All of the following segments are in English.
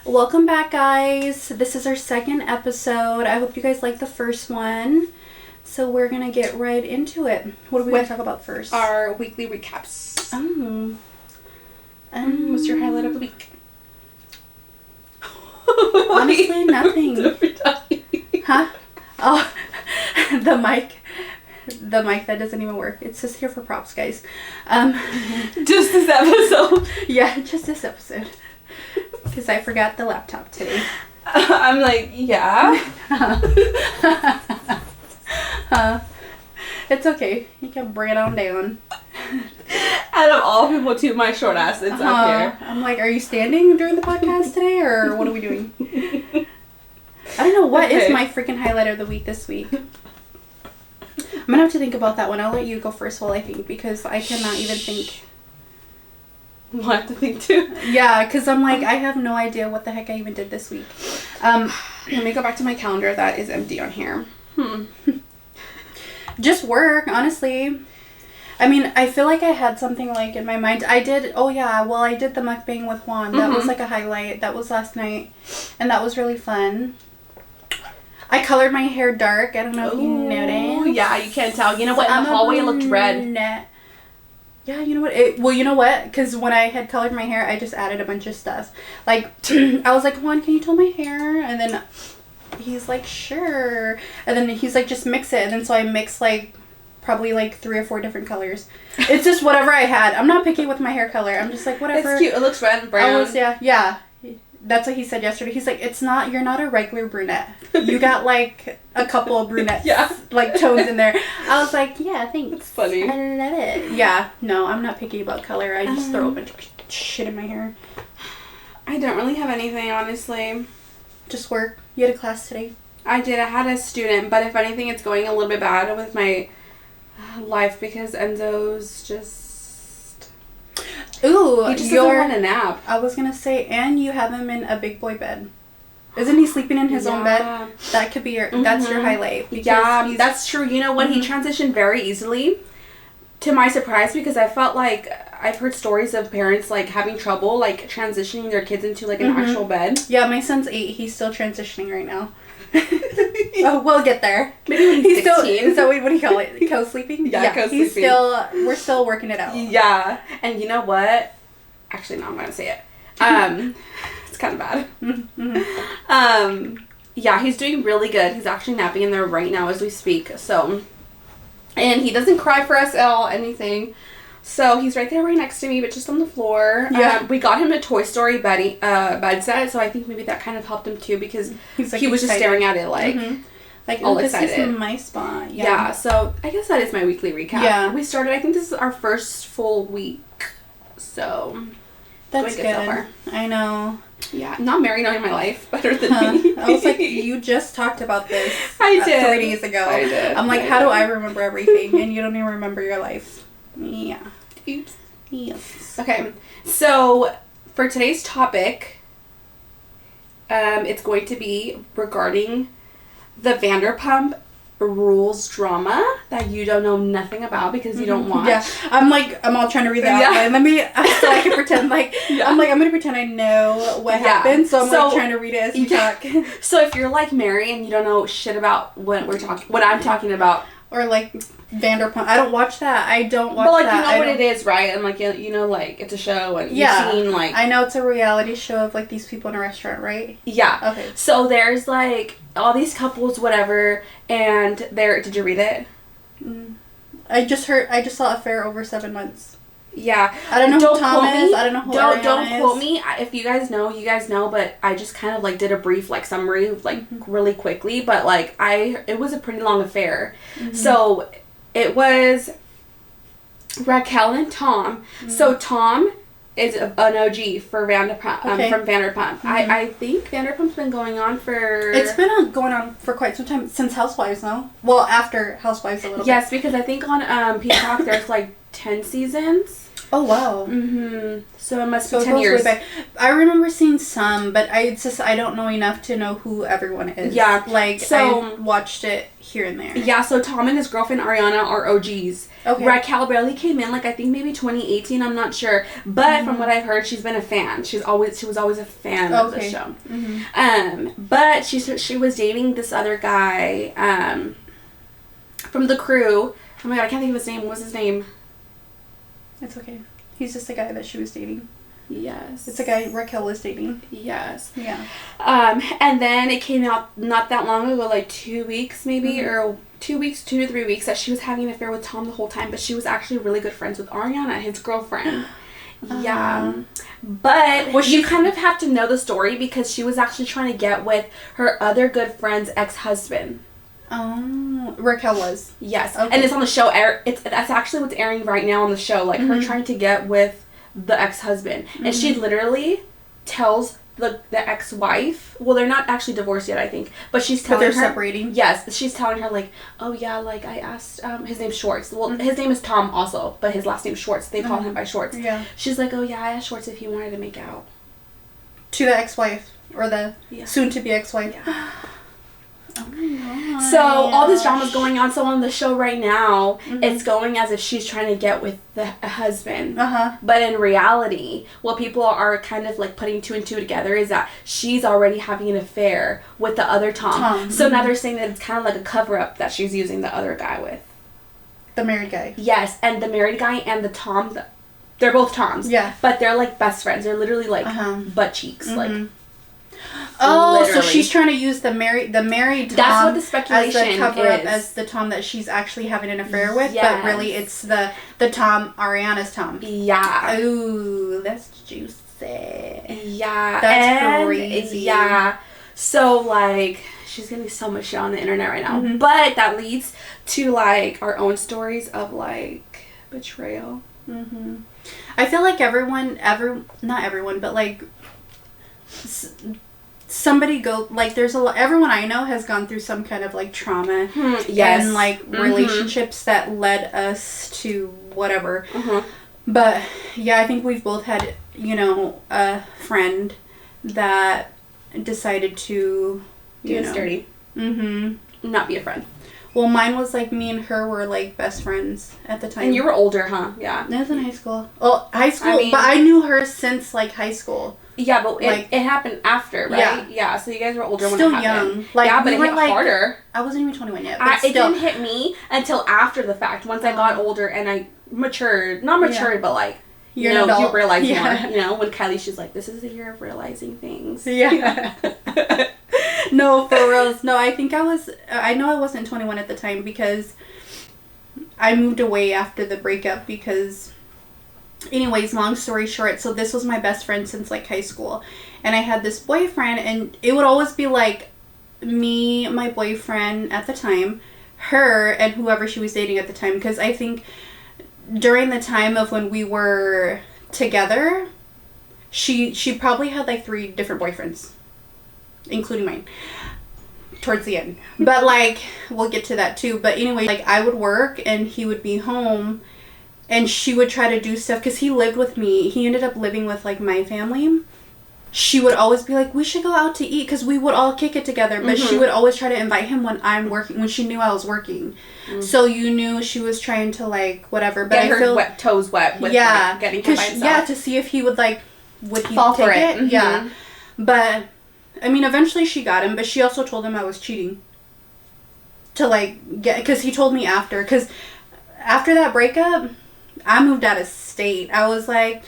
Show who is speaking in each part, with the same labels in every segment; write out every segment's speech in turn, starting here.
Speaker 1: Welcome back, guys. This is our second episode. I hope you guys liked the first one. So we're going to get right into it. What are we going to talk about first?
Speaker 2: Our weekly recaps.
Speaker 1: What's
Speaker 2: your highlight of the week?
Speaker 1: Honestly, nothing. Huh? Oh, the mic that doesn't even work. It's just here for props, guys.
Speaker 2: Just this episode.
Speaker 1: Yeah, just this episode. Because I forgot the laptop today.
Speaker 2: I'm like, yeah.
Speaker 1: It's okay. You can bring it on down.
Speaker 2: Out of all people, too, my short ass, it's up here.
Speaker 1: I'm like, are you standing during the podcast today, or what are we doing? I don't know. What is my freaking highlight of the week this week? I'm going to have to think about that one. I'll let you go first while I think, because I cannot even think.
Speaker 2: We'll have to think, too.
Speaker 1: Yeah, because I'm like, I have no idea what the heck I even did this week.
Speaker 2: Let me go back to my calendar. That is empty on here.
Speaker 1: Just work, honestly. I mean, I feel like I had something like in my mind. I did the mukbang with Juan. That was like a highlight. That was last night. And that was really fun. I colored my hair dark. I don't know if you noticed.
Speaker 2: Yeah, you can't tell. You know what? In the hallway it looked red.
Speaker 1: Yeah, you know what? You know what? Because when I had colored my hair, I just added a bunch of stuff. Like, I was like, Juan, can you tone my hair? And then he's like, sure. And then he's like, just mix it. And then so I mixed like probably like 3 or 4 different colors. It's just whatever I had. I'm not picky with my hair color. I'm just like, whatever.
Speaker 2: It's cute. It looks red and brown.
Speaker 1: Yeah. That's what he said yesterday. He's like, you're not a regular brunette. You got like a couple of brunettes, like tones in there. I was like, yeah, thanks.
Speaker 2: It's funny.
Speaker 1: I love it. Yeah, no, I'm not picky about color. I just throw a bunch of shit in my hair.
Speaker 2: I don't really have anything, honestly.
Speaker 1: Just work. You had a class today?
Speaker 2: I did. I had a student, but if anything, it's going a little bit bad with my life because Enzo's just...
Speaker 1: Ooh,
Speaker 2: he just doesn't want a nap.
Speaker 1: I was going to say, and you have him in a big boy bed. Isn't he sleeping in his own bed? That could be that's your highlight.
Speaker 2: Yeah, that's true. You know what? He transitioned very easily, to my surprise, because I felt like I've heard stories of parents like having trouble like transitioning their kids into like an actual bed.
Speaker 1: Yeah, my son's 8. He's still transitioning right now. Oh, we'll get there.
Speaker 2: Maybe when he's 16.
Speaker 1: So what do you call it? Co-sleeping?
Speaker 2: Yeah, co-sleeping.
Speaker 1: We're still working it out.
Speaker 2: Yeah, and you know what? Actually, no, I'm gonna say it. It's kind of bad. Yeah, he's doing really good. He's actually napping in there right now as we speak. So, and he doesn't cry for us at all, anything. So he's right there, right next to me, but just on the floor.
Speaker 1: Yeah.
Speaker 2: We got him a Toy Story bed set, so I think maybe that kind of helped him too, because he was just staring at it like all excited.
Speaker 1: This is my spot.
Speaker 2: Yeah. So I guess that is my weekly recap.
Speaker 1: Yeah.
Speaker 2: We started, I think this is our first full week. So
Speaker 1: that's good. So far. I know.
Speaker 2: Yeah, not Mary knowing my life better than me.
Speaker 1: I was like, you just talked about this.
Speaker 2: I did.
Speaker 1: 3 days ago.
Speaker 2: I did.
Speaker 1: I'm like, how do I remember everything and you don't even remember your life? Yeah.
Speaker 2: Oops.
Speaker 1: Yes.
Speaker 2: Okay, so for today's topic, it's going to be regarding the Vanderpump Rules drama that you don't know nothing about because you don't watch.
Speaker 1: Yeah, I'm all trying to read that outline. So I can pretend like, I'm gonna pretend I know what happened, so I'm like trying to read it as you talk.
Speaker 2: So if you're like Mary and you don't know shit about what I'm talking about.
Speaker 1: Or like Vanderpump. I don't watch that. I don't watch that.
Speaker 2: But like you know what it is, right? And like you know like it's a show and you've seen like
Speaker 1: I know it's a reality show of like these people in a restaurant, right?
Speaker 2: Yeah.
Speaker 1: Okay.
Speaker 2: So there's like all these couples, whatever, and did you read it?
Speaker 1: I just saw Affair Over 7 months.
Speaker 2: Yeah.
Speaker 1: I don't know who Tom is. I don't know who
Speaker 2: Don't quote me. If you guys know, you guys know, but I just kind of like did a brief like summary like really quickly, but like it was a pretty long affair. So it was Raquel and Tom. So Tom is an OG for Vanderpump, from Vanderpump. I think Vanderpump's been going on for...
Speaker 1: It's been going on for quite some time, since Housewives, no? Well, after Housewives a little bit.
Speaker 2: Yes, because I think on Peacock there's like 10 seasons.
Speaker 1: Oh, wow.
Speaker 2: So it must
Speaker 1: So
Speaker 2: be
Speaker 1: it
Speaker 2: 10
Speaker 1: goes
Speaker 2: years.
Speaker 1: way back. I remember seeing some, but I don't know enough to know who everyone is.
Speaker 2: Yeah.
Speaker 1: Like,
Speaker 2: So,
Speaker 1: I watched it here and there.
Speaker 2: Yeah, so Tom and his girlfriend Ariana are OGs.
Speaker 1: Okay.
Speaker 2: Raquel barely came in, like, I think maybe 2018, I'm not sure. But from what I've heard, she's been a fan. She was always a fan of the show. But she was dating this other guy, from the crew. Oh my god, I can't think of his name. What's his name?
Speaker 1: It's okay. He's just the guy that she was dating.
Speaker 2: Yes.
Speaker 1: It's a guy Raquel was dating.
Speaker 2: Yes.
Speaker 1: Yeah.
Speaker 2: And then it came out not that long ago, like 2 weeks maybe, or 2 weeks, 2 to 3 weeks, that she was having an affair with Tom the whole time, but she was actually really good friends with Ariana, his girlfriend. Yeah. But you kind of have to know the story because she was actually trying to get with her other good friend's ex-husband.
Speaker 1: Oh, Raquel was.
Speaker 2: Yes.
Speaker 1: Okay.
Speaker 2: And it's on the show. That's actually what's airing right now on the show. Like, her trying to get with the ex-husband. And she literally tells the ex-wife, well, they're not actually divorced yet, I think, but she's telling her.
Speaker 1: But they're separating?
Speaker 2: Yes. She's telling her, like, oh, yeah, like, I asked, his name's Schwartz. Well, his name is Tom also, but his last name's Schwartz. They call him by Schwartz.
Speaker 1: Yeah.
Speaker 2: She's like, oh, yeah, I asked Schwartz if he wanted to make out.
Speaker 1: To the ex-wife. Or the soon-to-be ex-wife.
Speaker 2: Yeah.
Speaker 1: Oh my god.
Speaker 2: So all this drama's going on. So on the show right now, it's going as if she's trying to get with the husband. But in reality, what people are kind of like putting 2 and 2 together is that she's already having an affair with the other Tom. So now they're saying that it's kind of like a cover-up that she's using the other guy with.
Speaker 1: The married guy.
Speaker 2: Yes, and the married guy and the Tom, they're both Toms.
Speaker 1: Yeah.
Speaker 2: But they're like best friends. They're literally like butt cheeks. Like.
Speaker 1: Oh,
Speaker 2: Literally.
Speaker 1: so she's trying to use the married Tom.
Speaker 2: That's what the speculation
Speaker 1: as the cover up
Speaker 2: is.
Speaker 1: as the Tom that she's actually having an affair with,
Speaker 2: Yes.
Speaker 1: but really it's the Tom, Ariana's Tom.
Speaker 2: Yeah.
Speaker 1: Ooh, that's juicy.
Speaker 2: Yeah.
Speaker 1: That's crazy.
Speaker 2: Yeah. So, like, she's getting so much shit on the internet right now. But that leads to, like, our own stories of, like, betrayal.
Speaker 1: I feel like not everyone, but, like, somebody there's everyone I know has gone through some kind of like trauma and like relationships that led us to whatever. But yeah, I think we've both had, a friend that decided to
Speaker 2: Be sturdy. Not be a friend.
Speaker 1: Well, mine was like me and her were like best friends at the time.
Speaker 2: And you were older, huh? Yeah.
Speaker 1: That was in high school. Well, high school, but I knew her since like high school.
Speaker 2: Yeah, but it happened after, right? Yeah, so you guys were older when it happened.
Speaker 1: Still young. Like,
Speaker 2: yeah, but it hit
Speaker 1: like,
Speaker 2: harder.
Speaker 1: I wasn't even 21 yet, but
Speaker 2: It didn't hit me until after the fact. Once I got older and I matured. Not matured, but like, you realize more. When Kylie, she's like, this is the year of realizing things.
Speaker 1: Yeah. No, for reals. No, I know I wasn't 21 at the time because I moved away after the breakup because... Anyways, long story short, so this was my best friend since like high school, and I had this boyfriend, and it would always be like me, my boyfriend at the time, her, and whoever she was dating at the time, because I think during the time of when we were together, she probably had like 3 different boyfriends, including mine, towards the end. But like, we'll get to that too. But anyway, like I would work and he would be home. And she would try to do stuff, because he lived with me. He ended up living with, like, my family. She would always be like, we should go out to eat, because we would all kick it together. But she would always try to invite him when I'm working, when she knew I was working. So you knew she was trying to, like, whatever. But
Speaker 2: Get her toes wet with, like, getting him by himself.
Speaker 1: Yeah, to see if he would, like, would he
Speaker 2: fall
Speaker 1: take
Speaker 2: for it?
Speaker 1: Yeah. But, I mean, eventually she got him, but she also told him I was cheating. To, like, because he told me after. Because after that breakup... I moved out of state. I was like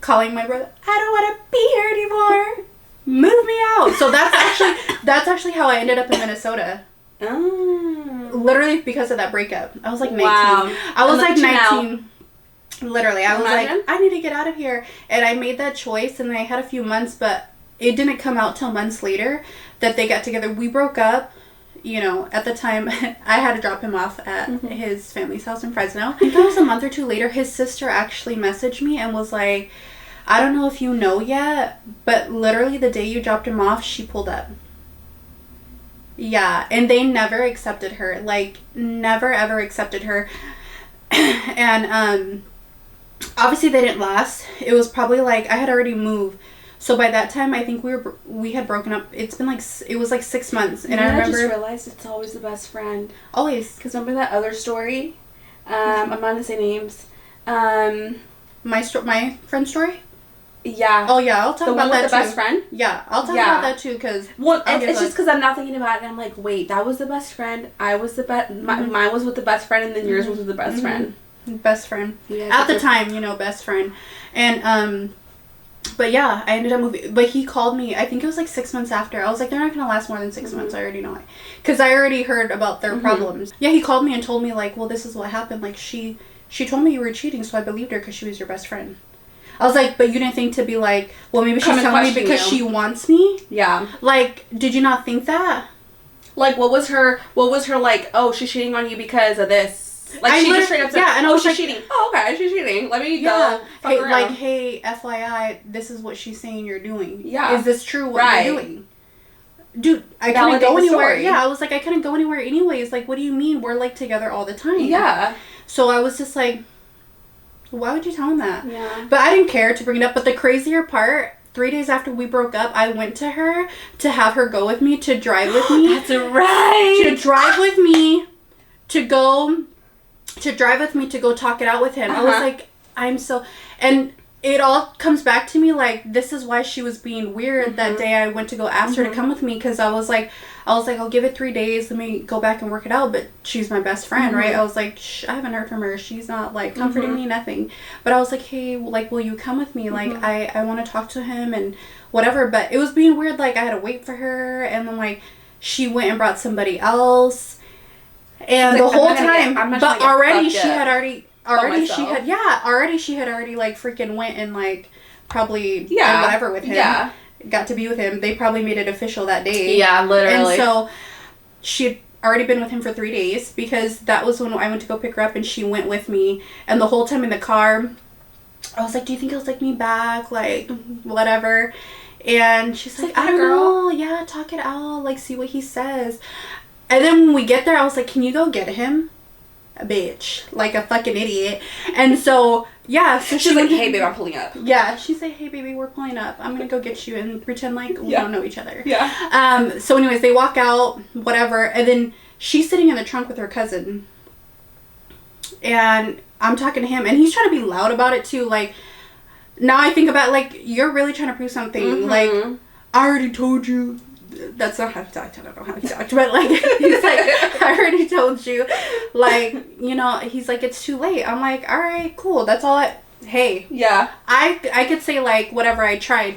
Speaker 1: calling my brother, I don't want to be here anymore. Move me out. So that's actually how I ended up in Minnesota.
Speaker 2: Oh.
Speaker 1: Literally because of that breakup. I was like 19.
Speaker 2: Wow.
Speaker 1: I was like 19. Literally. I was
Speaker 2: Imagine?
Speaker 1: like, I need to get out of here. And I made that choice, and I had a few months, but it didn't come out till months later that they got together. We broke up. At the time, I had to drop him off at his family's house in Fresno. I think it was a month or 2 later, his sister actually messaged me and was like, I don't know if you know yet, but literally the day you dropped him off, she pulled up. Yeah, and they never accepted her. Like, never ever accepted her. And, obviously they didn't last. It was probably like I had already moved. So by that time, I think we had broken up. It's been like, it was like 6 months. And I remember.
Speaker 2: I just realized it's always the best friend.
Speaker 1: Always.
Speaker 2: Because remember that other story? I'm not going to say names.
Speaker 1: My friend's story?
Speaker 2: Yeah.
Speaker 1: Oh, yeah. I'll talk about that too.
Speaker 2: The best friend?
Speaker 1: Yeah. I'll talk about that too because.
Speaker 2: Well, it's just because I'm not thinking about it. And I'm like, wait, that was the best friend. I was the best. Mine was with the best friend and then yours was with the best friend.
Speaker 1: Best friend. Yeah, at the time, best friend. And, but yeah, I ended up moving. But he called me, I think it was like 6 months after. I was like, they're not going to last more than 6 months. I already know it. Because I already heard about their problems. Yeah, he called me and told me, like, well, this is what happened. Like, she told me you were cheating, so I believed her because she was your best friend. I was like, but you didn't think to be like, well, maybe she's telling me because she wants me?
Speaker 2: Yeah.
Speaker 1: Like, did you not think that?
Speaker 2: Like, what was her, like, oh, she's cheating on you because of this? Like, she just straight up said, yeah, and she's cheating. Oh, okay, she's cheating. Let me go fuck around.
Speaker 1: Like, hey, FYI, this is what she's saying you're doing.
Speaker 2: Yeah.
Speaker 1: Is this true what you're doing? Dude, I couldn't go anywhere. Story. Yeah, I was like, I couldn't go anywhere anyways. Like, what do you mean? We're, like, together all the time.
Speaker 2: Yeah.
Speaker 1: So I was just like, why would you tell him that?
Speaker 2: Yeah.
Speaker 1: But I didn't care to bring it up. But the crazier part, 3 days after we broke up, I went to her to have her go with me, to drive with me.
Speaker 2: That's right.
Speaker 1: To drive with me, to drive with me to go talk it out with him. I was like, and it all comes back to me like, this is why she was being weird that day I went to go ask her to come with me, because I was like, I'll give it 3 days, let me go back and work it out, but she's my best friend, right? I was like, I haven't heard from her, she's not like comforting me, nothing. But I was like, hey, like, will you come with me? Like, I want to talk to him and whatever. But it was being weird, like, I had to wait for her, and then like, she went and brought somebody else. And the whole time, but already she had already like freaking went and like probably done whatever with him. Yeah. Got to be with him. They probably made it official that day.
Speaker 2: Yeah, literally.
Speaker 1: And so she had already been with him for 3 days, because that was when I went to go pick her up and she went with me. And the whole time in the car, I was like, do you think he'll take me back? Like, whatever. And she's like, I don't know. Yeah, talk it out. Like, see what he says. And then when we get there, I was like, can you go get him? A bitch. Like a fucking idiot. And so, yeah. So
Speaker 2: she's like, hey, babe, I'm pulling up.
Speaker 1: Yeah. She's like, hey, baby, we're pulling up. I'm going to go get you, and pretend like we don't know each other.
Speaker 2: Yeah.
Speaker 1: So anyways, they walk out, whatever. And then she's sitting in the trunk with her cousin. And I'm talking to him, and he's trying to be loud about it too. Like, now I think about, like, you're really trying to prove something. Like, I already told you. That's not how he talked. I don't know how he talked, but like, he's like, I already told you, like, he's like, it's too late. I'm like, all right, cool. That's all hey.
Speaker 2: Yeah.
Speaker 1: I could say like, whatever, I tried,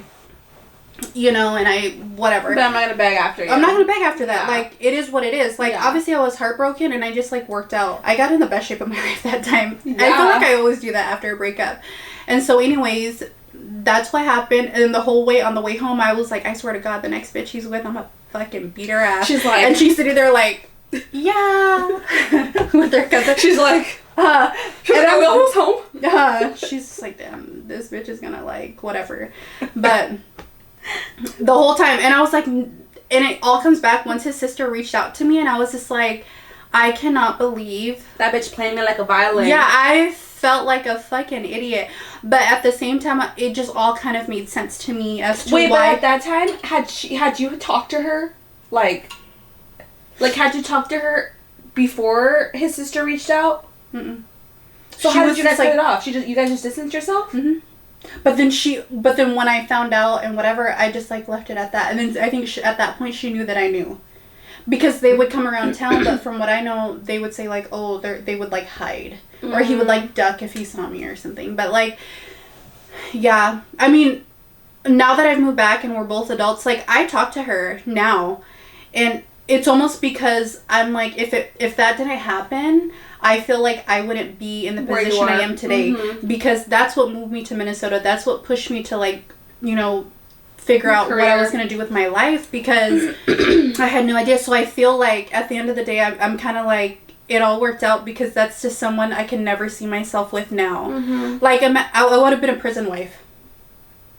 Speaker 1: and I, whatever.
Speaker 2: But I'm not going to beg after you.
Speaker 1: I'm not going to beg after that. Yeah. Like, it is what it is. Like, obviously I was heartbroken, and I just like worked out. I got in the best shape of my life that time. Yeah. I feel like I always do that after a breakup. And so anyways, that's what happened. And the whole way on the way home, I was like, I swear to God, the next bitch he's with, I'm gonna fucking beat her ass.
Speaker 2: She's like,
Speaker 1: and she's sitting there like, yeah, with her cousin.
Speaker 2: She's like, and I'm almost home.
Speaker 1: She's just like, damn, this bitch is gonna like whatever. But the whole time, and I was like, and it all comes back once his sister reached out to me, and I was just like, I cannot believe
Speaker 2: that bitch playing me like a violin.
Speaker 1: Yeah, I felt like a fucking idiot, but at the same time, it just all kind of made sense to me as to why.
Speaker 2: But at that time, had you talked to her, like had you talked to her before his sister reached out?
Speaker 1: Mm-mm.
Speaker 2: So how did you guys cut it off? You guys just distanced yourself?
Speaker 1: Mm-hmm. But then when I found out and whatever, I just like left it at that. And then I think at that point she knew that I knew. Because they would come around town, but from what I know, they would say, like, oh, they would, like, hide. Mm-hmm. Or he would, like, duck if he saw me or something. But, like, yeah. I mean, now that I've moved back and we're both adults, like, I talk to her now. And it's almost because I'm, like, if that didn't happen, I feel like I wouldn't be in the position I am today. Mm-hmm. Because that's what moved me to Minnesota. That's what pushed me to, like, figure out what I was going to do with my life, because I had no idea. So I feel like at the end of the day, I'm kind of like, it all worked out, because that's just someone I can never see myself with now. Mm-hmm. Like, I would have been a prison wife.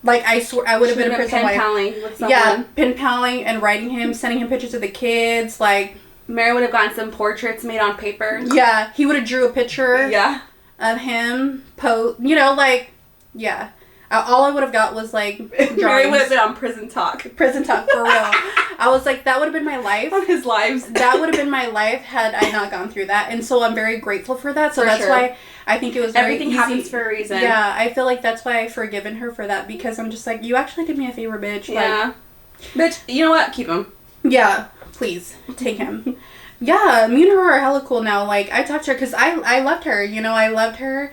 Speaker 1: Like, I swear, I would have been a prison wife.
Speaker 2: Pen paling with someone.
Speaker 1: Yeah, pen paling and writing him, sending him pictures of the kids. Like,
Speaker 2: Mary would have gotten some portraits made on paper.
Speaker 1: Yeah, he would have drew a picture.
Speaker 2: Yeah.
Speaker 1: of him, like, yeah. All I would have got was, like,
Speaker 2: Mary would have been on Prison Talk.
Speaker 1: Prison Talk, for real. I was like, that would have been my life.
Speaker 2: On his lives.
Speaker 1: That would have been my life had I not gone through that. And so I'm very grateful for that. So that's why I think it was very
Speaker 2: Everything
Speaker 1: easy.
Speaker 2: happens for a reason.
Speaker 1: Yeah, I feel like that's why I've forgiven her for that. Because I'm just like, you actually did me a favor, bitch.
Speaker 2: Yeah. Bitch, you know what? Keep him.
Speaker 1: Yeah, please. Take him. Yeah, me and her are hella cool now. Like, I talked to her because I loved her. I loved her.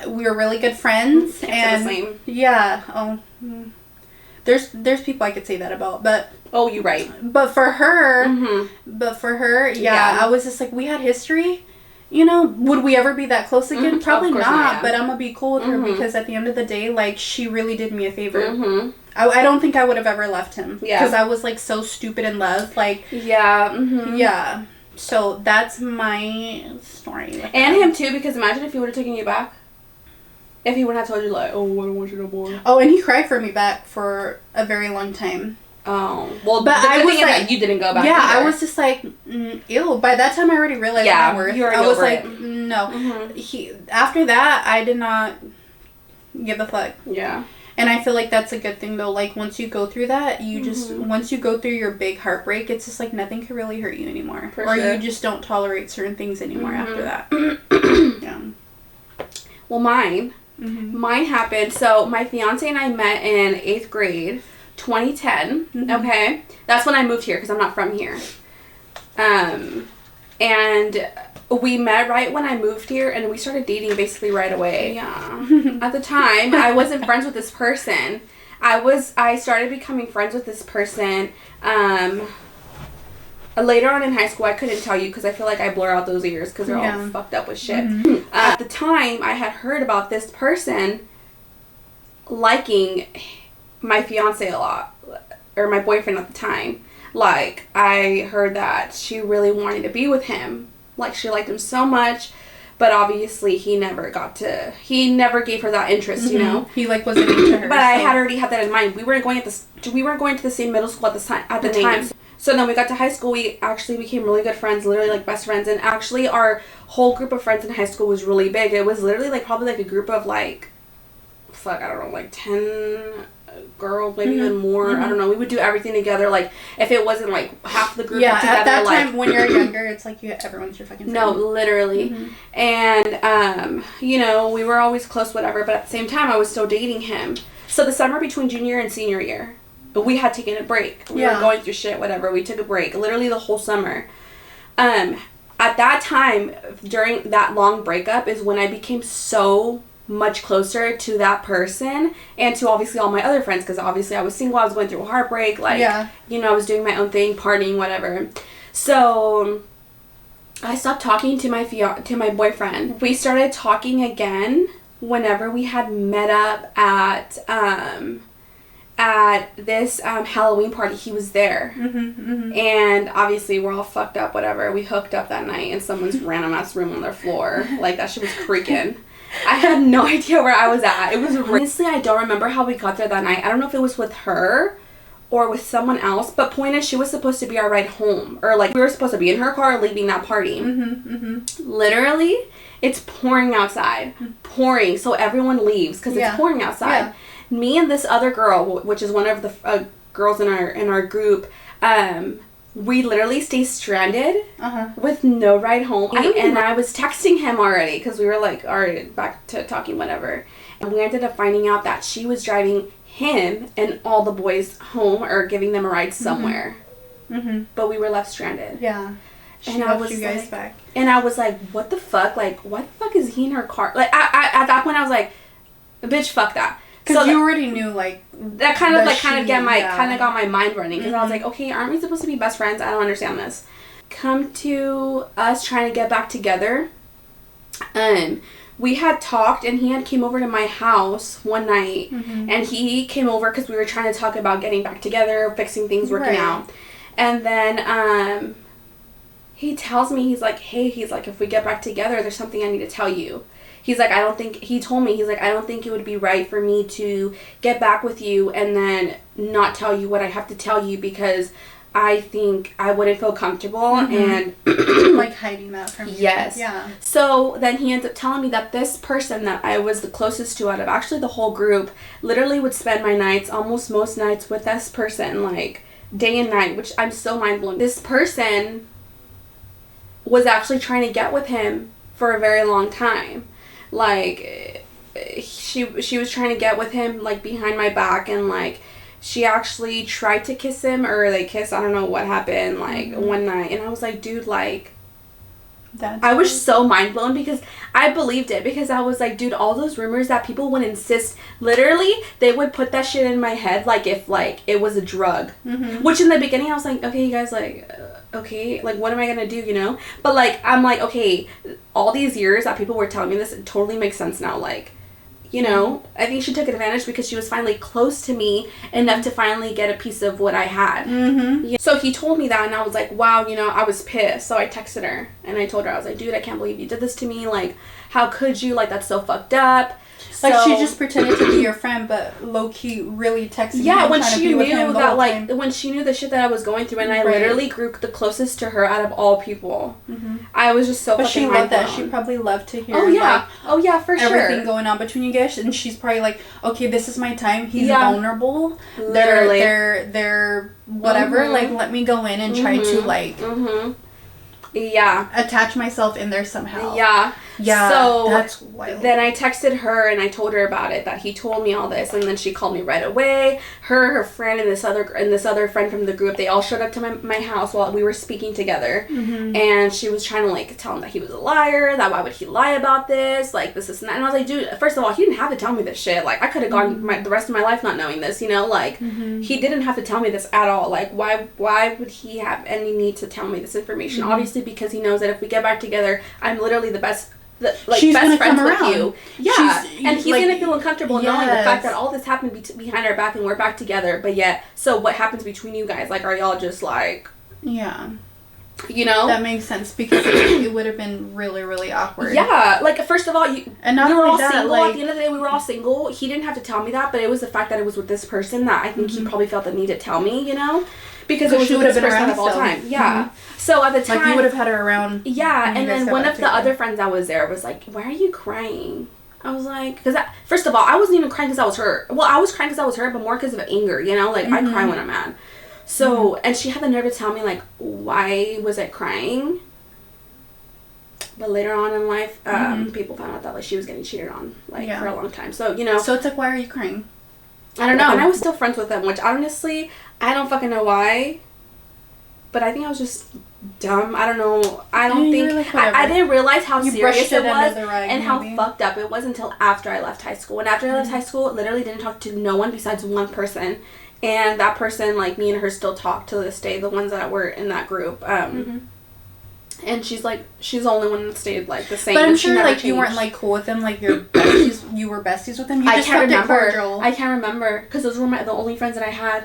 Speaker 1: We were really good friends. And
Speaker 2: the same.
Speaker 1: Yeah. Oh. There's people I could say that about, but...
Speaker 2: Oh, you're right.
Speaker 1: But for her...
Speaker 2: Mm-hmm.
Speaker 1: Yeah, I was just like, we had history. Would we ever be that close again? Probably not, but I'm gonna be cool with her because at the end of the day, like, she really did me a favor.
Speaker 2: Mm-hmm.
Speaker 1: I don't think I would have ever left him.
Speaker 2: Yeah.
Speaker 1: Because I was, like, so stupid in love. Like...
Speaker 2: Yeah. Mm-hmm.
Speaker 1: Yeah. So, that's my story.
Speaker 2: And him, too, because imagine if he would have taken you back. If he wouldn't have told you, like, oh, I don't want you no more.
Speaker 1: Oh, and he cried for me back for a very long time.
Speaker 2: Oh. Well,
Speaker 1: but
Speaker 2: the
Speaker 1: I
Speaker 2: good
Speaker 1: was
Speaker 2: thing
Speaker 1: like,
Speaker 2: is that you didn't go back
Speaker 1: yeah,
Speaker 2: either.
Speaker 1: I was just like, ew. By that time, I already realized my worth.
Speaker 2: You were
Speaker 1: I was
Speaker 2: over
Speaker 1: like,
Speaker 2: it.
Speaker 1: no.
Speaker 2: Mm-hmm.
Speaker 1: After that, I did not give a fuck.
Speaker 2: Yeah.
Speaker 1: And I feel like that's a good thing, though. Like, once you go through that, you just... Once you go through your big heartbreak, it's just like nothing can really hurt you anymore.
Speaker 2: For
Speaker 1: or
Speaker 2: sure.
Speaker 1: you just don't tolerate certain things anymore after that. Yeah.
Speaker 2: Well, mine happened. So, my fiance and I met in 8th grade, 2010. Okay? That's when I moved here, because I'm not from here. And... we met right when I moved here, and we started dating basically right away. Yeah. At the time, I wasn't friends with this person. I started becoming friends with this person, later on in high school. I couldn't tell you because I feel like I blur out those years because they're all fucked up with shit. At the time, I had heard about this person liking my fiance a lot, or my boyfriend at the time. Like, I heard that she really wanted to be with him. Like, she liked him so much, but obviously he never gave her that interest,
Speaker 1: He, like, wasn't into her.
Speaker 2: But I had already had that in mind. We weren't going to the same middle school at the time. So then we got to high school, we actually became really good friends, literally, like, best friends. And actually, our whole group of friends in high school was really big. It was literally, like, probably, like, a group of, like, I don't know, like, 10... girls, maybe even more. I don't know. We would do everything together. Like, if it wasn't like half the group together.
Speaker 1: At that time when you're younger, it's like everyone's your fucking friend.
Speaker 2: No, literally. And we were always close, whatever. But at the same time, I was still dating him. So the summer between junior and senior year, we had taken a break. We were going through shit, whatever. We took a break, literally the whole summer. At that time, during that long breakup, is when I became so much closer to that person and to obviously all my other friends, because obviously I was single, I was going through a heartbreak, like, I was doing my own thing, partying, whatever. So I stopped talking to my boyfriend. We started talking again whenever we had met up at this Halloween party. He was there. And obviously we're all fucked up, whatever. We hooked up that night in someone's random ass room on their floor. Like, that shit was creaking. I had no idea where I was at. It was honestly, I don't remember how we got there that night. I don't know if it was with her or with someone else, but point is, she was supposed to be our ride home, or like we were supposed to be in her car leaving that party. Literally, it's pouring outside, pouring, so everyone leaves because it's pouring outside. Me and this other girl, which is one of the girls in our group, we literally stayed stranded with no ride home. And I was texting him already because we were like, all right, back to talking, whatever. And we ended up finding out that she was driving him and all the boys home or giving them a ride somewhere. But we were left stranded.
Speaker 1: Yeah.
Speaker 2: And I was you guys back. And I was like, what the fuck? Like, why the fuck is he in her car? Like, at that point, I was like, bitch, fuck that.
Speaker 1: Because you already knew, like,
Speaker 2: that kind of got my mind running. Because I was like, okay, aren't we supposed to be best friends? I don't understand this. Come to us trying to get back together. We had talked, and he had came over to my house one night. And he came over because we were trying to talk about getting back together, fixing things, working out. And then he tells me, he's like, hey, if we get back together, there's something I need to tell you. He's like, he told me, I don't think it would be right for me to get back with you and then not tell you what I have to tell you, because I think I wouldn't feel comfortable and
Speaker 1: like hiding that from you.
Speaker 2: Yes.
Speaker 1: Yeah.
Speaker 2: So then he ends up telling me that this person that I was the closest to out of actually the whole group literally would spend my nights, almost most nights, with this person, like day and night, which I'm so mind blown. This person was actually trying to get with him for a very long time. Like, she was trying to get with him, like, behind my back, and, like, she actually tried to kiss him, or they kissed, I don't know what happened, like, one night, and I was like, dude, like, I was so mind blown because I believed it, because I was like, dude, all those rumors that people would insist, literally, they would put that shit in my head, like, if, like, it was a drug, which in the beginning, I was like, okay, you guys, like, okay, like, what am I gonna do, you know, but, like, I'm like, okay, all these years that people were telling me this, it totally makes sense now, like, you know, I think she took advantage because she was finally close to me enough to finally get a piece of what I had. Yeah. So he told me that, and I was like, wow, you know, I was pissed. So I texted her, and I told her, I was like, dude, I can't believe you did this to me. Like, how could you? Like, that's so fucked up.
Speaker 1: Like, she just pretended to be your friend, but low-key really texting him,
Speaker 2: when
Speaker 1: trying
Speaker 2: she
Speaker 1: to be with
Speaker 2: knew
Speaker 1: him the
Speaker 2: that,
Speaker 1: whole
Speaker 2: like,
Speaker 1: time.
Speaker 2: when she knew the shit that I was going through, and I literally grew the closest to her out of all people. I was just so
Speaker 1: but
Speaker 2: fucking
Speaker 1: she loved that.
Speaker 2: mind-blown.
Speaker 1: She probably loved to hear,
Speaker 2: oh yeah,
Speaker 1: like,
Speaker 2: oh yeah, for sure,
Speaker 1: everything going on between you guys, and she's probably like, okay, this is my time. He's vulnerable.
Speaker 2: Literally.
Speaker 1: They're whatever. Like, let me go in and try to, like,
Speaker 2: yeah,
Speaker 1: attach myself in there somehow.
Speaker 2: Yeah. So
Speaker 1: that's wild.
Speaker 2: Then I texted her and I told her about it, that he told me all this, and then she called me right away. Her friend, and this other friend from the group, they all showed up to my house while we were speaking together, and she was trying to, like, tell him that he was a liar, that why would he lie about this, like, this and that, and I was like, dude, first of all, he didn't have to tell me this shit. Like, I could have gone the rest of my life not knowing this, you know, like, he didn't have to tell me this at all. Like, why would he have any need to tell me this information? Obviously, because he knows that if we get back together, I'm literally the best
Speaker 1: she's
Speaker 2: best friends
Speaker 1: come
Speaker 2: with
Speaker 1: around.
Speaker 2: you. Yeah. And he's
Speaker 1: like,
Speaker 2: gonna feel uncomfortable knowing the fact that all this happened behind our back and we're back together, but yet, so what happens between you guys? Like, are y'all just like, you know?
Speaker 1: That makes sense, because it would have been really, really awkward.
Speaker 2: Yeah. Like, first of all,
Speaker 1: and not
Speaker 2: we were
Speaker 1: only
Speaker 2: all
Speaker 1: that,
Speaker 2: single.
Speaker 1: like,
Speaker 2: At the end of the day, we were all single. He didn't have to tell me that, but it was the fact that it was with this person that I think he probably felt the need to tell me, you know? Because it was
Speaker 1: she
Speaker 2: the
Speaker 1: would have
Speaker 2: best
Speaker 1: been
Speaker 2: person
Speaker 1: around
Speaker 2: of all
Speaker 1: still.
Speaker 2: time. Yeah. So at the time,
Speaker 1: like, you would have had her around.
Speaker 2: Yeah, and then one of the other friends that was there was like, "Why are you crying?" I was like, because first of all, I wasn't even crying because I was hurt. Well, I was crying because I was hurt, but more because of anger, you know? Like, I cry when I'm mad. So, and she had the nerve to tell me, like, why was I crying? But later on in life, people found out that, like, she was getting cheated on, like, for a long time. So, you know.
Speaker 1: So it's like, why are you crying?
Speaker 2: I don't know. And I was still friends with them, which honestly, I don't fucking know why. But I think I was just dumb. I don't know. I don't think...
Speaker 1: Like,
Speaker 2: I didn't realize how serious it was
Speaker 1: rug,
Speaker 2: and how fucked up it was until after I left high school. And after I left high school, I literally didn't talk to no one besides one person. And that person, like, me and her still talk to this day, the ones that were in that group. And she's like, she's the only one that stayed, like, the same.
Speaker 1: But I'm sure, like,
Speaker 2: changed.
Speaker 1: you weren't, like, cool with them, like, your besties, you were besties with them. You just kept it cordial.
Speaker 2: I can't remember, because those were the only friends that I had.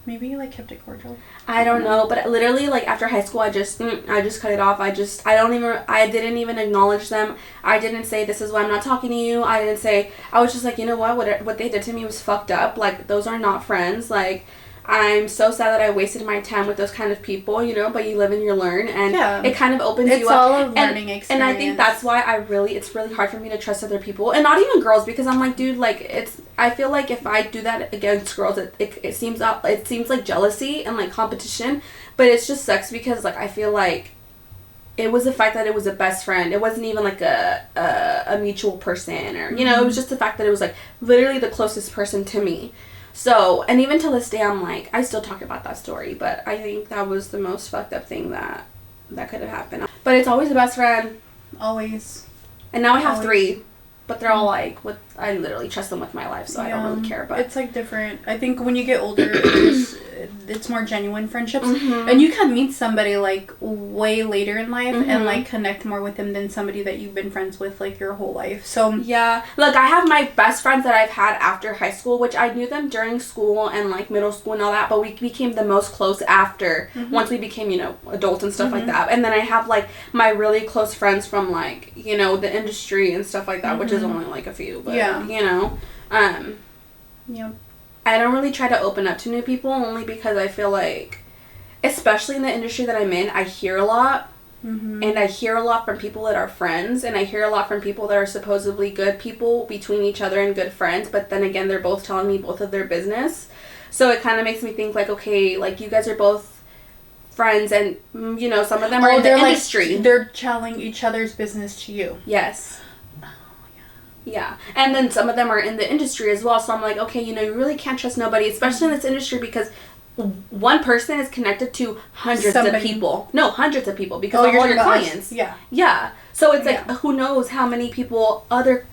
Speaker 1: Maybe you, like, kept it cordial.
Speaker 2: I don't know, but literally, like, after high school, I just cut it off. I didn't even acknowledge them. I didn't say, this is why I'm not talking to you. I was just like, you know what they did to me was fucked up. Like, those are not friends. Like, I'm so sad that I wasted my time with those kind of people, you know, but you live and you learn, and it kind of opens you up. It's
Speaker 1: all a learning experience.
Speaker 2: And I think that's why it's really hard for me to trust other people, and not even girls, because I'm like, dude, like, I feel like if I do that against girls, it seems like jealousy and, like, competition, but it just sucks because, like, I feel like it was the fact that it was a best friend. It wasn't even, like, a mutual person, or, you know, it was just the fact that it was, like, literally the closest person to me. So, and even till this day, I'm like, I still talk about that story, but I think that was the most fucked up thing that could have happened. But it's always a best friend.
Speaker 1: Always.
Speaker 2: And now I have 3, but they're all like, I literally trust them with my life, so I don't really care. But
Speaker 1: it's, like, different. I think when you get older, it's more genuine friendships. And you can meet somebody, like, way later in life and, like, connect more with them than somebody that you've been friends with, like, your whole life. So
Speaker 2: yeah, look, I have my best friends that I've had after high school, which I knew them during school and, like, middle school and all that, but we became the most close after, once we became, you know, adults and stuff like that. And then I have, like, my really close friends from, like, you know, the industry and stuff like that, which is only, like, a few, but you know,
Speaker 1: yeah.
Speaker 2: I don't really try to open up to new people, only because I feel like especially in the industry that I'm in, I hear a lot. Mm-hmm. And I hear a lot from people that are friends, and I hear a lot from people that are supposedly good people between each other and good friends, but then again, they're both telling me both of their business. So it kind of makes me think, like, okay, like, you guys are both friends, and, you know, some of them are in the industry.
Speaker 1: They're telling each other's business to you.
Speaker 2: Yes. Oh, yeah. And then some of them are in the industry as well, so I'm like, okay, you know, you really can't trust nobody, especially in this industry, because one person is connected to hundreds of people. No, hundreds of people, because of all your clients.
Speaker 1: Yeah.
Speaker 2: Yeah. So it's like, who knows how many people other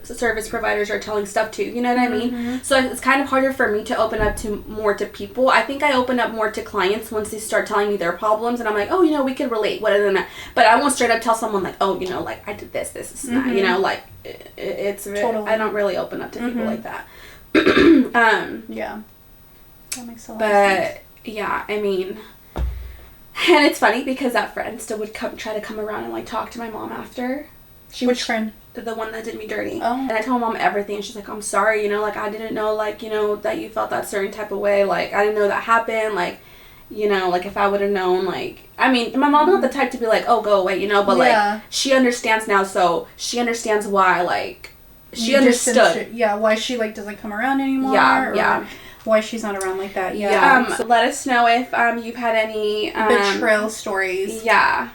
Speaker 2: service providers are telling stuff to, you know what I mean? So it's kind of harder for me to open up to more to people. I think I open up more to clients once they start telling me their problems, and I'm like, oh, you know, we can relate, whatever. But I won't straight up tell someone, like, oh, you know, like, I did this, and that, you know, like, it's totally. I don't really open up to people like that.
Speaker 1: Yeah. That makes a lot
Speaker 2: of
Speaker 1: sense.
Speaker 2: But, yeah, I mean, and it's funny because that friend still would try to come around and, like, talk to my mom after.
Speaker 1: Which friend?
Speaker 2: The one that did me dirty.
Speaker 1: Oh.
Speaker 2: And I told mom everything, and she's like, I'm sorry, you know, like, I didn't know, like, you know, that you felt that certain type of way. Like, I didn't know that happened. Like, you know, like, if I would have known, like, I mean, my mom's not the type to be like, oh, go away, you know, but, like, she understands now, so she understands why, like, she understood.
Speaker 1: Why she, like, doesn't come around anymore.
Speaker 2: Yeah.
Speaker 1: Why she's not around like that. Yeah.
Speaker 2: So let us know if you've had any
Speaker 1: betrayal stories.
Speaker 2: Yeah.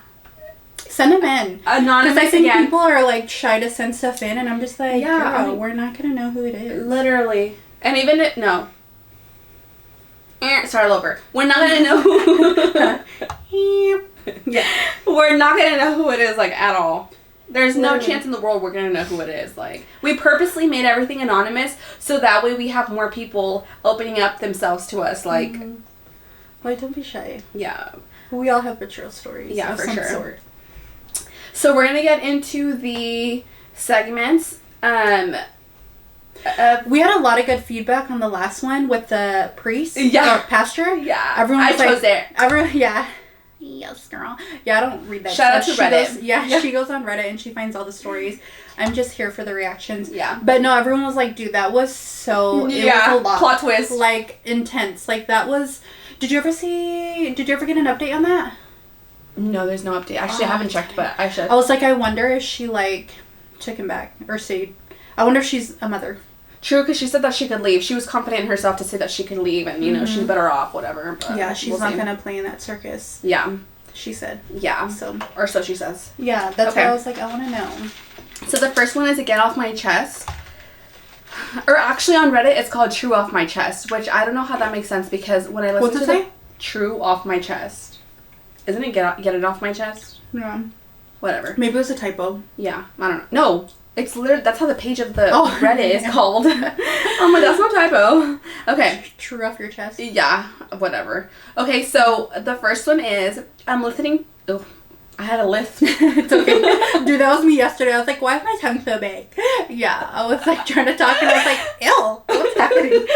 Speaker 1: Send them in.
Speaker 2: Anonymous.
Speaker 1: Because I think people are, like, shy to send stuff in, and I'm just like, we're not gonna know who it is.
Speaker 2: Literally. And even no. Start all over. We're not gonna know who.
Speaker 1: Yeah.
Speaker 2: We're not gonna know who it is, like, at all. There's no chance in the world we're going to know who it is. Like, we purposely made everything anonymous so that way we have more people opening up themselves to us. Like,
Speaker 1: Like, don't be shy.
Speaker 2: Yeah.
Speaker 1: We all have betrayal stories.
Speaker 2: Yeah,
Speaker 1: of
Speaker 2: for
Speaker 1: some
Speaker 2: sure.
Speaker 1: Sort.
Speaker 2: So we're going to get into the segments.
Speaker 1: We had a lot of good feedback on the last one with the priest.
Speaker 2: Yeah.
Speaker 1: Or pastor.
Speaker 2: Yeah.
Speaker 1: Everyone was
Speaker 2: chose it.
Speaker 1: Yeah. Yes, girl. Yeah, I don't read that
Speaker 2: Shout
Speaker 1: stuff.
Speaker 2: out to Reddit.
Speaker 1: She goes on Reddit and she finds all the stories. I'm just here for the reactions.
Speaker 2: Yeah.
Speaker 1: But no, everyone was like, dude, that was so... It was a lot.
Speaker 2: Plot twist.
Speaker 1: Like, intense. Like, that was... Did you ever get an update on that?
Speaker 2: No, there's no update. Actually, I haven't checked, but I should.
Speaker 1: I was like, I wonder if she, like, took him back. Or stayed. I wonder if she's a mother.
Speaker 2: True, because she said that she could leave. She was confident in herself to say that she could leave, and, you know, she's better off, whatever. But
Speaker 1: yeah, she's not going to play in that circus.
Speaker 2: Yeah.
Speaker 1: She said.
Speaker 2: Yeah. Or so she says.
Speaker 1: Yeah, that's why I was like, I want to know.
Speaker 2: So the first one is a Get Off My Chest. Or actually on Reddit, it's called True Off My Chest, which I don't know how that makes sense because when I listen to the True Off My Chest. Isn't it Get It Off My Chest?
Speaker 1: Yeah.
Speaker 2: Whatever.
Speaker 1: Maybe it was a typo.
Speaker 2: Yeah. I don't know. No. It's literally, that's how the page of the Reddit is called. I'm like, that's no typo. Okay.
Speaker 1: True Off Your Chest.
Speaker 2: Yeah, whatever. Okay, so the first one is, I'm listening, I had a lisp.
Speaker 1: It's okay. Dude, that was me yesterday. I was like, why is my tongue so big? Yeah, I was like trying to talk and I was like, ew, what's happening?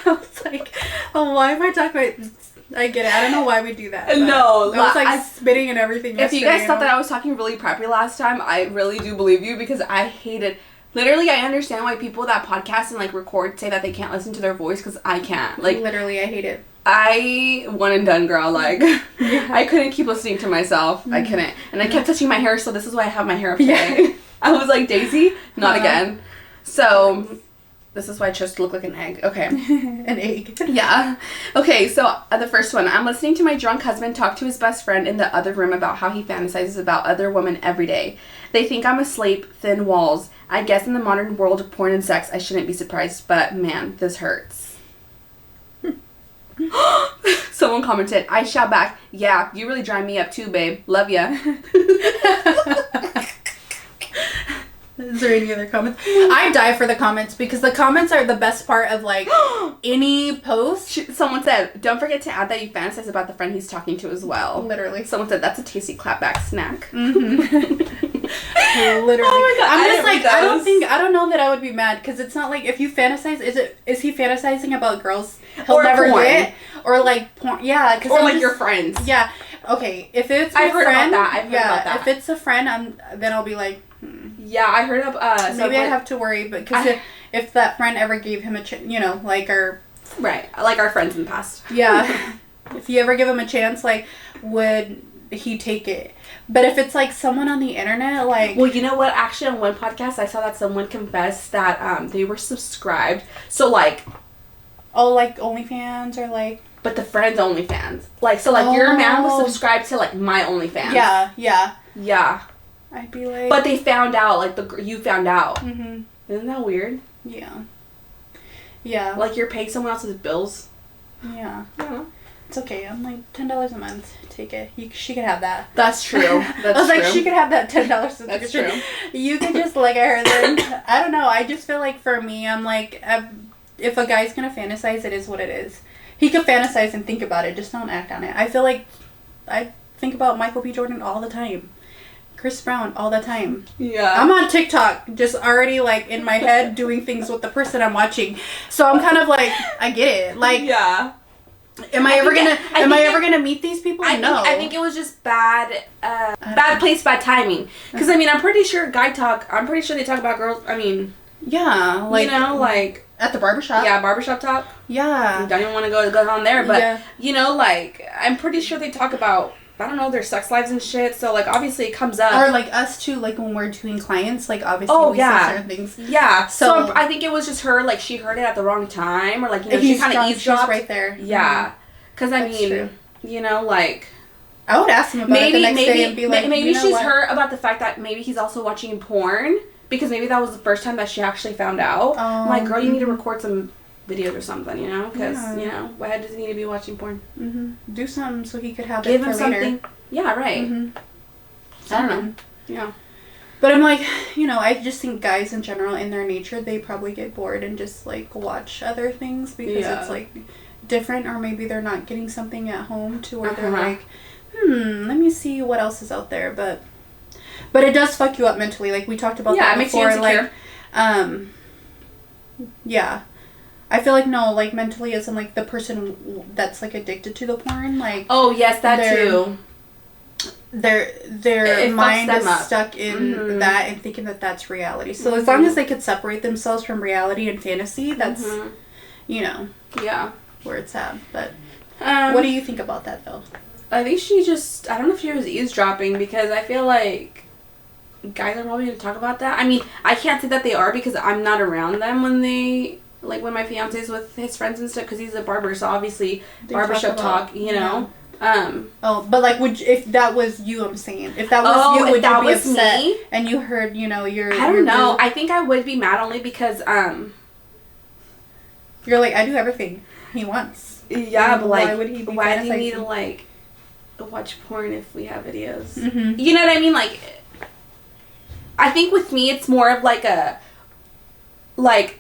Speaker 1: I was like, oh, why am I talking? I get it. I don't know why we do that.
Speaker 2: No.
Speaker 1: I was like spitting and everything
Speaker 2: yesterday. If you guys thought that I was talking really preppy last time, I really do believe you because I hated... Literally, I understand why people that podcast and, like, record say that they can't listen to their voice because I can't. Like,
Speaker 1: literally, I hate it.
Speaker 2: I one and done, girl. Like, I couldn't keep listening to myself. I couldn't. And I kept touching my hair, so this is why I have my hair up today. Yeah. I was like, Daisy, not again. So... This is why I chose to look like an egg. Okay.
Speaker 1: An egg.
Speaker 2: Yeah. Okay, so the first one. I'm listening to my drunk husband talk to his best friend in the other room about how he fantasizes about other women every day. They think I'm asleep, thin walls. I guess in the modern world of porn and sex, I shouldn't be surprised, but man, this hurts. Someone commented, I shout back, yeah, you really drive me up too, babe. Love ya.
Speaker 1: Is there any other comments? I die for the comments because the comments are the best part of like any post.
Speaker 2: Someone said, don't forget to add that you fantasize about the friend he's talking to as well.
Speaker 1: Literally.
Speaker 2: Someone said, that's a tasty clapback snack.
Speaker 1: Mm-hmm. Literally. Oh my God. I'm just like, I don't know that I would be mad because it's not like if you fantasize, is he fantasizing about girls he'll never get? Or like porn. Yeah.
Speaker 2: Or like your friends.
Speaker 1: Yeah. Okay. If it's my friend.
Speaker 2: I've heard about that.
Speaker 1: If it's a friend, then I'll be like,
Speaker 2: Yeah, I heard of
Speaker 1: maybe I have to worry, but because if that friend ever gave him a like our
Speaker 2: right, like our friends in the past.
Speaker 1: Yeah. If you ever give him a chance, like, would he take it? But if it's like someone on the internet, like...
Speaker 2: Well, you know what? Actually, on one podcast, I saw that someone confessed that they were subscribed. So, like...
Speaker 1: Oh, like OnlyFans or like...
Speaker 2: But the friend's OnlyFans. Like, so, like, your man was subscribed to, like, my OnlyFans.
Speaker 1: Yeah, yeah.
Speaker 2: Yeah.
Speaker 1: I'd be like...
Speaker 2: But they found out, like, you found out.
Speaker 1: Mm-hmm.
Speaker 2: Isn't that weird?
Speaker 1: Yeah. Yeah.
Speaker 2: Like, you're paying someone else's bills.
Speaker 1: Yeah.
Speaker 2: Yeah.
Speaker 1: It's okay. I'm like, $10 a month. Take it. She could have that.
Speaker 2: That's true. That's
Speaker 1: I was
Speaker 2: true.
Speaker 1: like, she could have that $10 subscription.
Speaker 2: That's true.
Speaker 1: You could just look at her then. I don't know. I just feel like for me, I'm like, if a guy's going to fantasize, it is what it is. He could fantasize and think about it. Just don't act on it. I feel like I think about Michael B. Jordan all the time. Chris Brown all the time.
Speaker 2: Yeah.
Speaker 1: I'm on TikTok just already like in my head doing things with the person I'm watching. So I'm kind of like, I get it. Like,
Speaker 2: yeah.
Speaker 1: Am I ever gonna meet these people? No.
Speaker 2: I think it was just bad place, bad timing. Because I mean, I'm pretty sure they talk about girls. I mean,
Speaker 1: yeah, like,
Speaker 2: you know, like
Speaker 1: at the barbershop.
Speaker 2: Yeah, barbershop talk.
Speaker 1: Yeah.
Speaker 2: Don't even want to go on there, but you know, like I'm pretty sure they talk about, I don't know, their sex lives and shit. So like obviously it comes up.
Speaker 1: Or like us too, like when we're doing clients, like obviously we say certain things.
Speaker 2: Yeah. So I think it was just her, like she heard it at the wrong time, or like, you know, she kind of eavesdropped
Speaker 1: right there.
Speaker 2: Yeah. Because I mean, true. You know, like
Speaker 1: I would ask him about it the next day and be like,
Speaker 2: maybe she's hurt about the fact that maybe he's also watching porn, because maybe that was the first time that she actually found out. I'm like, girl, you need to record some videos or something, you know, because you know, why does he need to be watching porn?
Speaker 1: Do something so he could have
Speaker 2: give
Speaker 1: it
Speaker 2: him
Speaker 1: for
Speaker 2: something.
Speaker 1: Later.
Speaker 2: Yeah, right. I don't know. Yeah.
Speaker 1: But I'm like, you know, I just think guys in general, in their nature, they probably get bored and just like watch other things because it's like different, or maybe they're not getting something at home to where they're like, let me see what else is out there. But it does fuck you up mentally, like we talked about that before.
Speaker 2: It makes you insecure.
Speaker 1: Like I feel like like mentally isn't like the person that's like addicted to the porn, like,
Speaker 2: oh yes, that too,
Speaker 1: their mind is stuck in that and thinking that that's reality. So as long as they could separate themselves from reality and fantasy, that's you know, where it's at. But what do you think about that though?
Speaker 2: I think I don't know if she was eavesdropping, because I feel like guys are probably going to talk about that. I mean, I can't say that they are, because I'm not around them when when my fiance's with his friends and stuff, because he's a barber, so obviously barbershop talk, you know.
Speaker 1: But like, if that was you, I'm saying, if that was you, would you be upset? Me? And you heard, you know, I don't
Speaker 2: know. I think I would be mad only because
Speaker 1: you're like, I do everything he wants.
Speaker 2: Yeah, but like, why do you need to like watch porn if we have videos? You know what I mean? Like, I think with me, it's more of like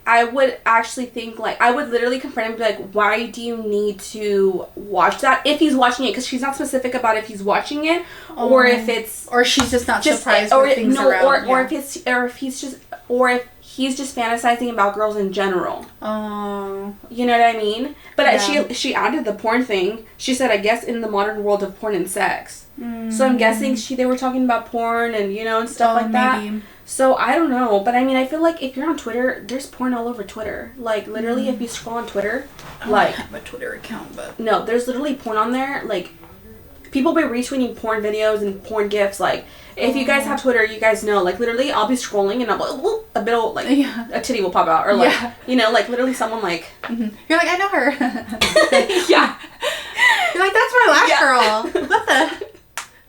Speaker 2: I would actually think, like, I would literally confront him and be like, why do you need to watch that if he's watching it? Because she's not specific about if he's watching it, or if it's,
Speaker 1: or she's just not surprised with things around.
Speaker 2: Or if he's just fantasizing about girls in general. You know what I mean? But she added the porn thing. She said, I guess in the modern world of porn and sex. So I'm guessing they were talking about porn and, you know, and stuff like that. So I don't know, but I mean, I feel like if you're on Twitter, there's porn all over Twitter. Like, literally, if you scroll on Twitter,
Speaker 1: I have a Twitter account, but
Speaker 2: no, there's literally porn on there. Like, people be retweeting porn videos and porn gifs. Like, if you guys have Twitter, you guys know. Like, literally, I'll be scrolling and I'm like, whoop, a bit of, like, a titty will pop out, or like, you know, like literally someone like,
Speaker 1: you're like, I know her.
Speaker 2: Yeah.
Speaker 1: You're like, that's my last girl. What the?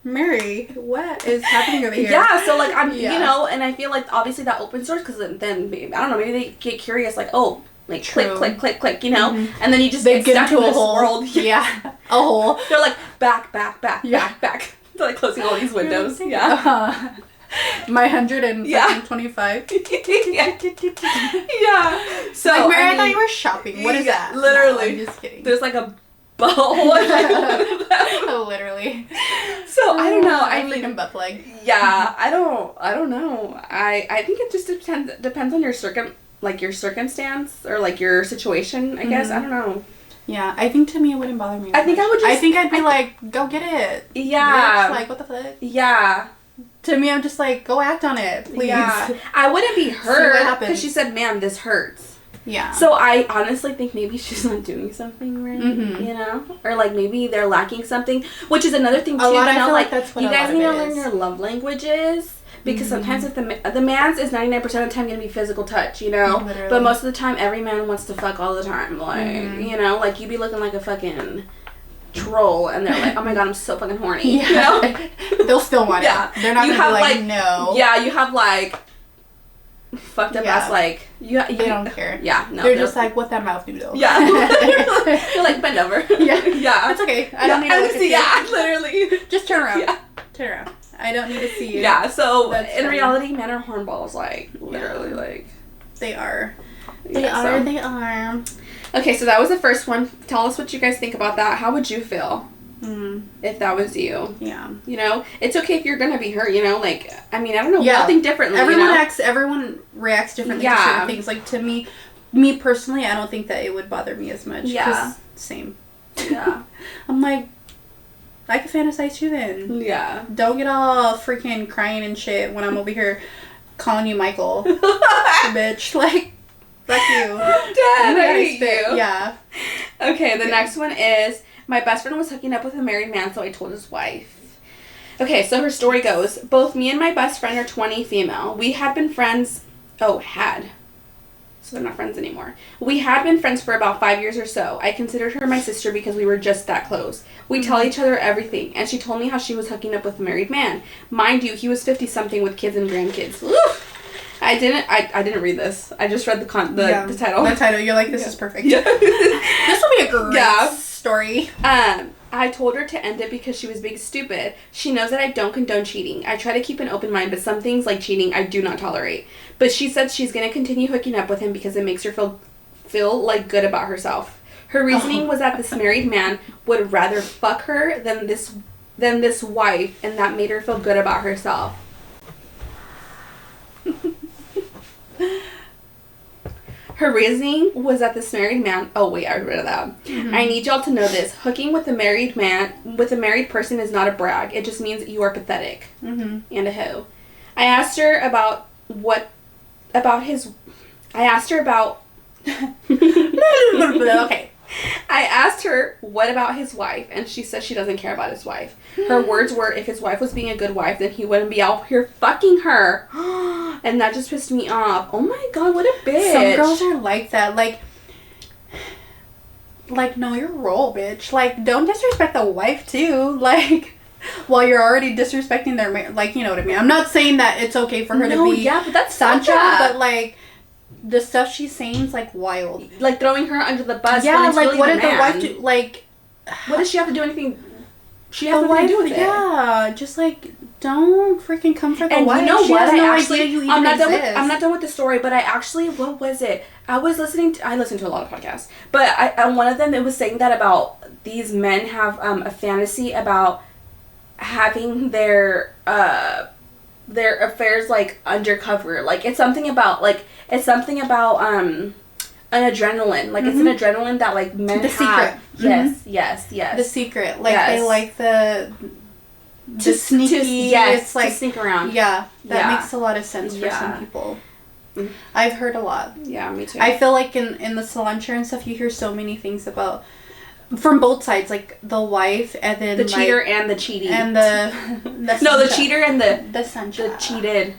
Speaker 1: Mary, what is happening over here?
Speaker 2: Yeah, so like you know, and I feel like obviously that opens doors, because then I don't know, maybe they get curious, like, oh, like click, you know, and then you just
Speaker 1: they
Speaker 2: get
Speaker 1: into
Speaker 2: a
Speaker 1: whole
Speaker 2: world.
Speaker 1: A hole.
Speaker 2: They're like back. They're like closing all these windows. Yeah.
Speaker 1: My 125.
Speaker 2: Yeah. So
Speaker 1: like, Mary, I thought you were shopping. What is that?
Speaker 2: Literally.
Speaker 1: No, I'm just kidding.
Speaker 2: There's like a butthole.
Speaker 1: Literally.
Speaker 2: So I don't know. I
Speaker 1: mean, a butt plug.
Speaker 2: Yeah. I don't know. I think it just depends on your circumstance, or like your situation, I guess. I don't know.
Speaker 1: Yeah, I think to me it wouldn't bother me.
Speaker 2: I think
Speaker 1: I'd be like, go get it.
Speaker 2: Yeah.
Speaker 1: Bitch. Like, what the fuck?
Speaker 2: Yeah.
Speaker 1: To me, I'm just like, go act on it, please.
Speaker 2: Yeah. I wouldn't be hurt
Speaker 1: See what happens.
Speaker 2: because she said, "Ma'am, this hurts."
Speaker 1: Yeah.
Speaker 2: So I honestly think maybe she's not doing something right, you know? Or, like, maybe they're lacking something, which is another thing, too.
Speaker 1: I feel like that's what
Speaker 2: you guys need to learn
Speaker 1: is.
Speaker 2: your love languages. Because sometimes if the man's is 99% of the time going to be physical touch, you know?
Speaker 1: Literally.
Speaker 2: But most of the time, every man wants to fuck all the time. Like, you know? Like, you be looking like a fucking troll, and they're like, oh my god, I'm so fucking horny.
Speaker 1: Yeah.
Speaker 2: You know?
Speaker 1: They'll still want it. They're not going to be like, no.
Speaker 2: Yeah, you have, like, fucked up ass, like... You
Speaker 1: they don't care.
Speaker 2: Yeah, no.
Speaker 1: They're just like, what that mouth do, though?
Speaker 2: Yeah. You're like, bend over.
Speaker 1: Yeah.
Speaker 2: Yeah.
Speaker 1: It's okay. I don't need to look at you.
Speaker 2: Yeah, literally.
Speaker 1: Just turn around.
Speaker 2: Yeah.
Speaker 1: Turn around. I don't need to see you.
Speaker 2: Yeah, so
Speaker 1: That's
Speaker 2: in
Speaker 1: funny.
Speaker 2: reality, men are hornballs, like, literally, like...
Speaker 1: They are.
Speaker 2: They
Speaker 1: are.
Speaker 2: Okay, so that was the first one. Tell us what you guys think about that. How would you feel if that was you?
Speaker 1: Yeah.
Speaker 2: You know, it's okay if you're gonna be hurt, you know, like, I mean, I don't know, we all think differently,
Speaker 1: Everyone reacts differently to certain things. Like, to me personally, I don't think that it would bother me as much.
Speaker 2: Yeah.
Speaker 1: Same.
Speaker 2: Yeah.
Speaker 1: I'm like, I could fantasize too then.
Speaker 2: Yeah.
Speaker 1: Don't get all freaking crying and shit when I'm over here calling you Michael. Bitch. Like, fuck you.
Speaker 2: I'm dead. I hate you.
Speaker 1: Yeah.
Speaker 2: Okay, the next one is, my best friend was hooking up with a married man, so I told his wife. Okay, so her story goes, both me and my best friend are 20, female. We had been friends, so they're not friends anymore. We had been friends for about 5 years or so. I considered her my sister because we were just that close. We tell each other everything, and she told me how she was hooking up with a married man. Mind you, he was 50-something with kids and grandkids. I didn't read this. I just read the title.
Speaker 1: The title. You're like, this is perfect.
Speaker 2: Yeah.
Speaker 1: This will be a great story.
Speaker 2: I told her to end it because she was being stupid. She knows that I don't condone cheating. I try to keep an open mind, but some things like cheating I do not tolerate. But she said she's going to continue hooking up with him because it makes her feel like good about herself. Her reasoning was that this married man would rather fuck her than this wife, and that made her feel good about herself. Her reasoning was that this married man... Oh, wait, I read it out. I need y'all to know this. Hooking with a married person is not a brag. It just means you are pathetic. And a hoe. I asked her about okay. I asked her what about his wife, and she said she doesn't care about his wife. Her words were, if his wife was being a good wife, then he wouldn't be out here fucking her. And that just pissed me off. Oh my god, what a bitch.
Speaker 1: Some girls are like that. Like, know your role, bitch. Like, don't disrespect the wife, too. Like, while you're already disrespecting their marriage. Like, you know what I mean? I'm not saying that it's okay for her to be
Speaker 2: but that's
Speaker 1: Sancho, but, like, the stuff she's saying is, like, wild.
Speaker 2: Like, throwing her under the bus.
Speaker 1: Yeah, like, what did the wife do? Like,
Speaker 2: what does she have to do anything? She has nothing to do with it.
Speaker 1: Yeah, just, like, don't freaking come for the wife.
Speaker 2: And you know
Speaker 1: she
Speaker 2: what?
Speaker 1: has no
Speaker 2: I actually,
Speaker 1: idea you even
Speaker 2: I'm not
Speaker 1: exist.
Speaker 2: done with the story, but I actually, what was it? I listened to a lot of podcasts, but on one of them, it was saying that about these men have a fantasy about having their affairs, like, undercover. Like, it's something about an adrenaline. Like, it's an adrenaline that, like, men
Speaker 1: the
Speaker 2: have.
Speaker 1: Secret.
Speaker 2: Yes.
Speaker 1: The secret. Like, they like the sneaky.
Speaker 2: It's
Speaker 1: like,
Speaker 2: to sneak around.
Speaker 1: Yeah. That makes a lot of sense for some people. I've heard a lot.
Speaker 2: Yeah, me too.
Speaker 1: I feel like in the cilantro and stuff, you hear so many things about... From both sides, like the wife and then
Speaker 2: the cheater and the cheating
Speaker 1: and the
Speaker 2: cheater and the
Speaker 1: Sancha.
Speaker 2: The cheated.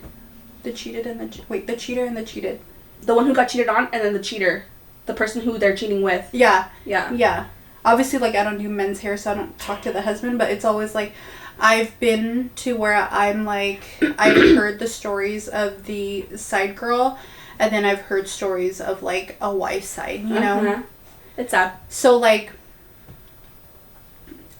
Speaker 1: The cheated and the cheater and the cheated.
Speaker 2: The one who got cheated on, and then the cheater, the person who they're cheating with.
Speaker 1: Yeah.
Speaker 2: Yeah.
Speaker 1: Obviously, like, I don't do men's hair, so I don't talk to the husband. But it's always like, I've been to where I'm like, I've heard the stories of the side girl, and then I've heard stories of like a wife's side. You know.
Speaker 2: It's sad.
Speaker 1: So like,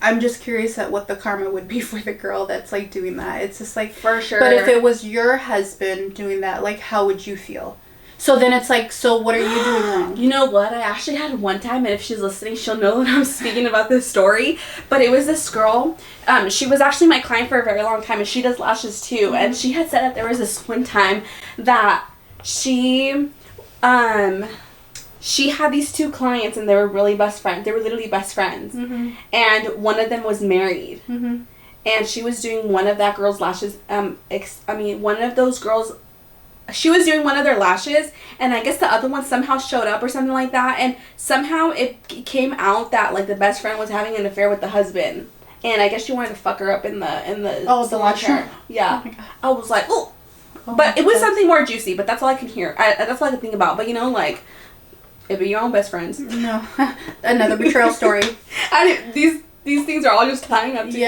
Speaker 1: I'm just curious at what the karma would be for the girl that's, like, doing that. It's just, like...
Speaker 2: For sure.
Speaker 1: But if it was your husband doing that, like, how would you feel? So then it's, like, so what are you doing wrong?
Speaker 2: You know what? I actually had one time, and if she's listening, she'll know that I'm speaking about this story. But it was this girl. She was actually my client for a very long time, and she does lashes, too. And she had said that there was this one time that she had these two clients, and they were really best friends. They were literally best friends. And one of them was married. And she was doing one of that girl's lashes. One of those girls' she was doing one of their lashes, and I guess the other one somehow showed up or something like that, and somehow it came out that like the best friend was having an affair with the husband, and I guess she wanted to fuck her up in the
Speaker 1: the lash room.
Speaker 2: Yeah,
Speaker 1: oh
Speaker 2: I was like, oh, but it was something more juicy. But that's all I can hear. That's all I can think about. But you know, like, it'd be your own best friends.
Speaker 1: No, another betrayal story.
Speaker 2: These things are all just tying up to each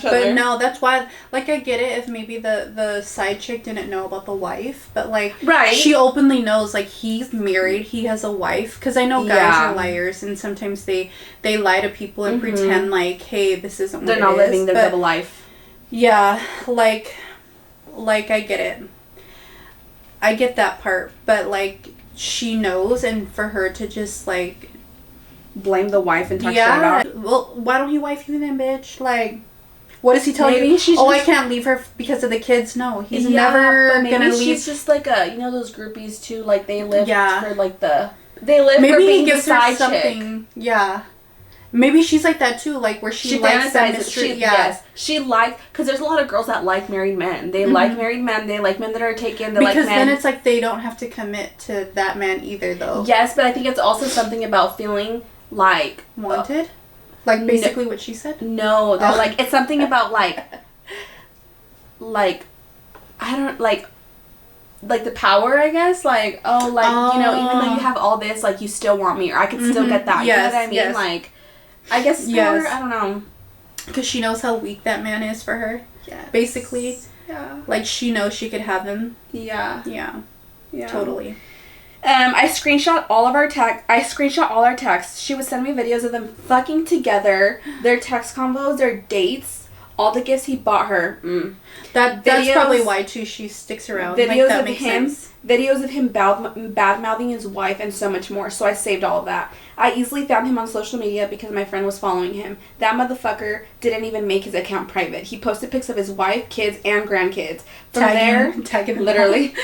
Speaker 2: other.
Speaker 1: But no, that's why, like, I get it if maybe the side chick didn't know about the wife, but, like,
Speaker 2: right.
Speaker 1: She openly knows, like, he's married, he has a wife, because I know guys are liars, and sometimes they lie to people and pretend, like, hey, this isn't what it is.
Speaker 2: They're not living their double life.
Speaker 1: Yeah, like, I get it. I get that part, but, like, she knows, and for her to just, like...
Speaker 2: blame the wife and talk shit about it.
Speaker 1: Well, why don't he wife you then, bitch? Like, what does he tell you? I can't leave her because of the kids. No, he's never gonna leave.
Speaker 2: She's just like those groupies too. Like they live for like they live
Speaker 1: maybe
Speaker 2: for being
Speaker 1: he gives
Speaker 2: the side
Speaker 1: her something. Chick. Yeah. Maybe she's like that too, like where she likes that mystery.
Speaker 2: Yes, she likes, because there's a lot of girls that like married men. They like married men. They like men that are taken. They
Speaker 1: because
Speaker 2: like men.
Speaker 1: Then it's like they don't have to commit to that man either, though.
Speaker 2: Yes, but I think it's also something about feeling like
Speaker 1: wanted, like basically what she said.
Speaker 2: No, like it's something about like I don't like the power, I guess. Like you know, even though you have all this, like you still want me, or I could still get that.
Speaker 1: Yes,
Speaker 2: you know what I mean?
Speaker 1: Yes.
Speaker 2: Like I guess power. I don't know.
Speaker 1: Because she knows how weak that man is for her. Yeah. Basically. Yeah. Like she knows she could have him.
Speaker 2: Yeah.
Speaker 1: Yeah. Yeah. Totally.
Speaker 2: I screenshot all our texts. She would send me videos of them fucking together, their text combos, their dates, all the gifts he bought her.
Speaker 1: That's probably why too she sticks around.
Speaker 2: Videos
Speaker 1: that
Speaker 2: of
Speaker 1: makes
Speaker 2: him,
Speaker 1: sense.
Speaker 2: Videos of him bad mouthing his wife, and so much more. So I saved all of that. I easily found him on social media because my friend was following him. That motherfucker didn't even make his account private. He posted pics of his wife, kids, and grandkids.
Speaker 1: Tagging him
Speaker 2: literally.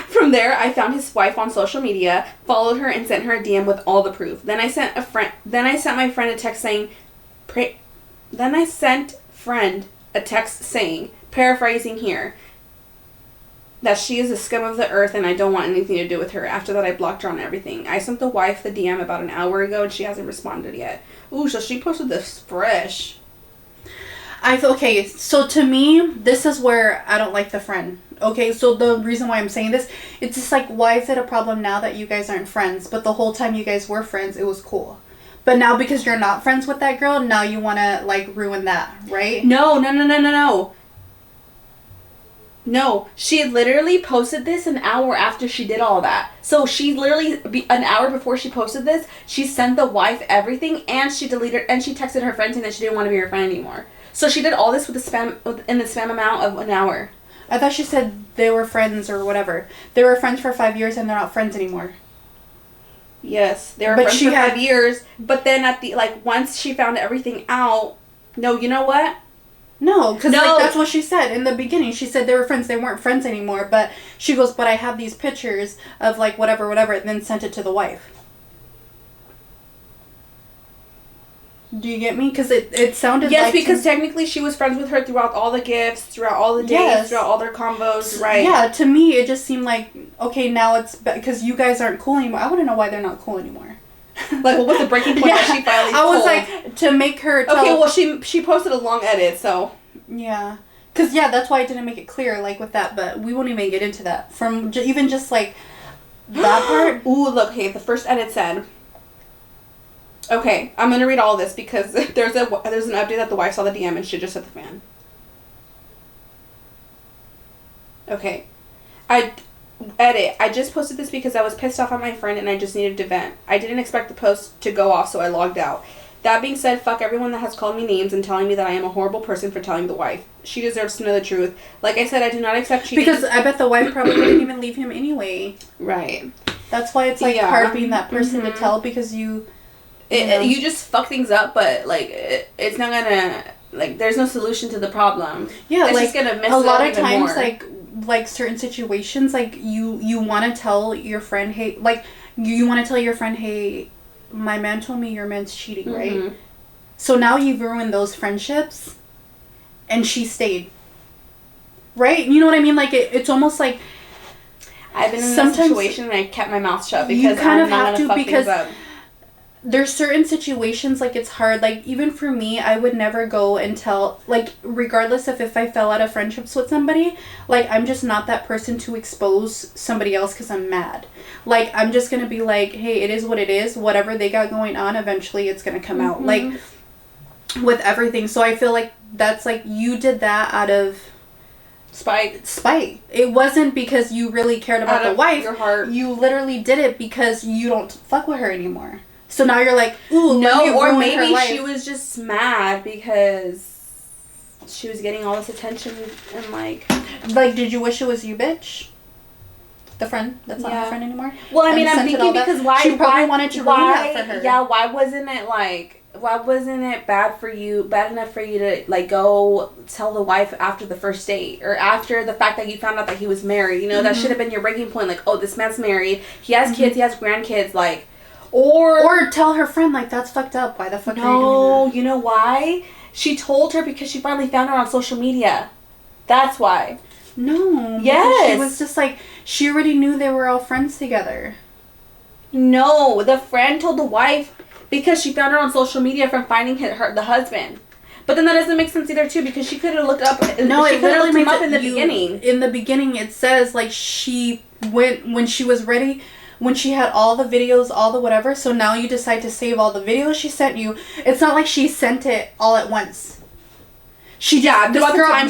Speaker 2: From there, I found his wife on social media, followed her, and sent her a DM with all the proof. Then I sent my friend a text saying, paraphrasing here, that she is a scum of the earth and I don't want anything to do with her. After that, I blocked her on everything. I sent the wife the DM about an hour ago and she hasn't responded yet. Ooh, so she posted this fresh.
Speaker 1: Okay, so to me, this is where I don't like the friend. Okay, so the reason why I'm saying this, it's just like, why is it a problem now that you guys aren't friends? But the whole time you guys were friends, it was cool. But now because you're not friends with that girl, now you want to, like, ruin that, right?
Speaker 2: No. No, she literally posted this an hour after she did all that. So she literally, an hour before she posted this, she sent the wife everything, and she texted her friend saying that she didn't want to be her friend anymore. So she did all this in the spam amount of an hour.
Speaker 1: I thought she said they were friends or whatever. They were friends for 5 years and they're not friends anymore.
Speaker 2: Yes, they were friends for 5 years, but then once she found everything out, no, you know what?
Speaker 1: No, because that's what she said in the beginning. She said they were friends. They weren't friends anymore. But she goes, but I have these pictures of like whatever, and then sent it to the wife. Do you get me? Because it sounded
Speaker 2: yes, because technically she was friends with her throughout all the gifts, throughout all the dates, throughout all their combos, right?
Speaker 1: Yeah, to me it just seemed like, okay, now it's because you guys aren't cool anymore. I want to know why they're not cool anymore.
Speaker 2: Like, what was the breaking point that she finally
Speaker 1: I was like, to make her tell...
Speaker 2: Okay, well, she posted a long edit, so...
Speaker 1: Yeah. Because, that's why I didn't make it clear, like, with that, but we won't even get into that. From even just, like, that part.
Speaker 2: Ooh, look, okay, the first edit said... Okay, I'm going to read all this because there's an update that the wife saw the DM and shit just hit the fan. Okay. Edit. I just posted this because I was pissed off at my friend and I just needed to vent. I didn't expect the post to go off, so I logged out. That being said, fuck everyone that has called me names and telling me that I am a horrible person for telling the wife. She deserves to know the truth. Like I said, I do not accept cheating.
Speaker 1: Because I bet the wife probably wouldn't even leave him anyway.
Speaker 2: Right.
Speaker 1: That's why it's like hard being that person to tell, because you
Speaker 2: just fuck things up, but like it's not gonna, like, there's no solution to the problem.
Speaker 1: Yeah,
Speaker 2: it's
Speaker 1: like
Speaker 2: just gonna mess
Speaker 1: a
Speaker 2: it
Speaker 1: lot
Speaker 2: up
Speaker 1: of
Speaker 2: even
Speaker 1: times,
Speaker 2: more.
Speaker 1: like certain situations, like you want to tell your friend, hey, like you want to tell your friend, hey, my man told me your man's cheating, right? So now you've ruined those friendships, and she stayed. Right? You know what I mean? Like it's almost like,
Speaker 2: I've been in that situation and I kept my mouth shut because
Speaker 1: you kind
Speaker 2: I'm
Speaker 1: of
Speaker 2: not
Speaker 1: have
Speaker 2: gonna
Speaker 1: to
Speaker 2: fuck
Speaker 1: because
Speaker 2: things up.
Speaker 1: There's certain situations, like, it's hard. Like, even for me, I would never go and tell, like, regardless of if I fell out of friendships with somebody, like, I'm just not that person to expose somebody else because I'm mad. Like, I'm just going to be like, hey, it is what it is. Whatever they got going on, eventually it's going to come out. Like, with everything. So I feel like that's, like, you did that out of... Spite. It wasn't because you really cared about the wife.
Speaker 2: Your heart.
Speaker 1: You literally did it because you don't fuck with her anymore. So now you're like, ooh,
Speaker 2: no, or maybe she was just mad because she was getting all this attention and like,
Speaker 1: did you wish it was you, bitch? The friend that's not her friend anymore.
Speaker 2: Well, I mean, I'm thinking because why
Speaker 1: she probably wanted to ruin that for her.
Speaker 2: Yeah, why wasn't it bad enough for you to like go tell the wife after the first date or after the fact that you found out that he was married? You know, that should have been your breaking point. Like, oh, this man's married. He has kids. He has grandkids. Like.
Speaker 1: Or tell her friend, like, that's fucked up. Why the fuck are you doing that?
Speaker 2: No, you know why? She told her because she finally found her on social media. That's why.
Speaker 1: No.
Speaker 2: Yes.
Speaker 1: She was just like, she already knew they were all friends together.
Speaker 2: No, the friend told the wife because she found her on social media from finding the husband. But then that doesn't make sense either, too, because she could have looked up.
Speaker 1: No,
Speaker 2: she
Speaker 1: it literally
Speaker 2: looked him
Speaker 1: makes
Speaker 2: up in the beginning.
Speaker 1: In the beginning, it says, like, she went, when she was ready... When she had all the videos, all the whatever, so now you decide to save all the videos she sent you. It's not like she sent it all at once. She just,
Speaker 2: throughout the time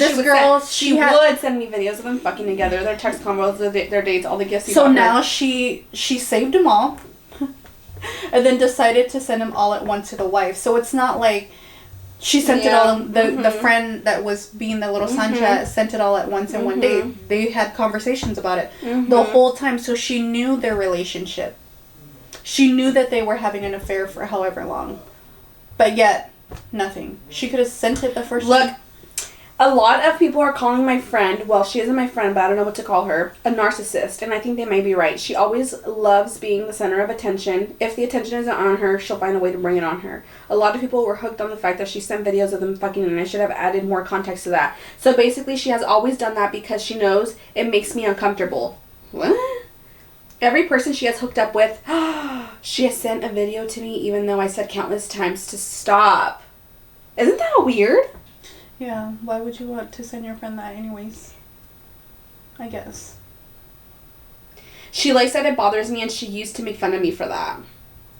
Speaker 1: she
Speaker 2: would send me videos of them fucking together, their text combos, their dates, all the gifts.
Speaker 1: So now she saved them all, and then decided to send them all at once to the wife. So it's not like she sent it all. The friend that was being the little Sancha sent it all at once in one day. They had conversations about it the whole time. So she knew their relationship. She knew that they were having an affair for however long. But yet, nothing. She could have sent it the first time.
Speaker 2: A lot of people are calling my friend, well, she isn't my friend, but I don't know what to call her, a narcissist. And I think they may be right. She always loves being the center of attention. If the attention isn't on her, she'll find a way to bring it on her. A lot of people were hooked on the fact that she sent videos of them fucking, and I should have added more context to that. So basically, she has always done that because she knows it makes me uncomfortable. What? Every person she has hooked up with, she has sent a video to me even though I said countless times to stop. Isn't that weird?
Speaker 1: Yeah, why would you want to send your friend that anyways? I guess.
Speaker 2: She likes that it bothers me and she used to make fun of me for that.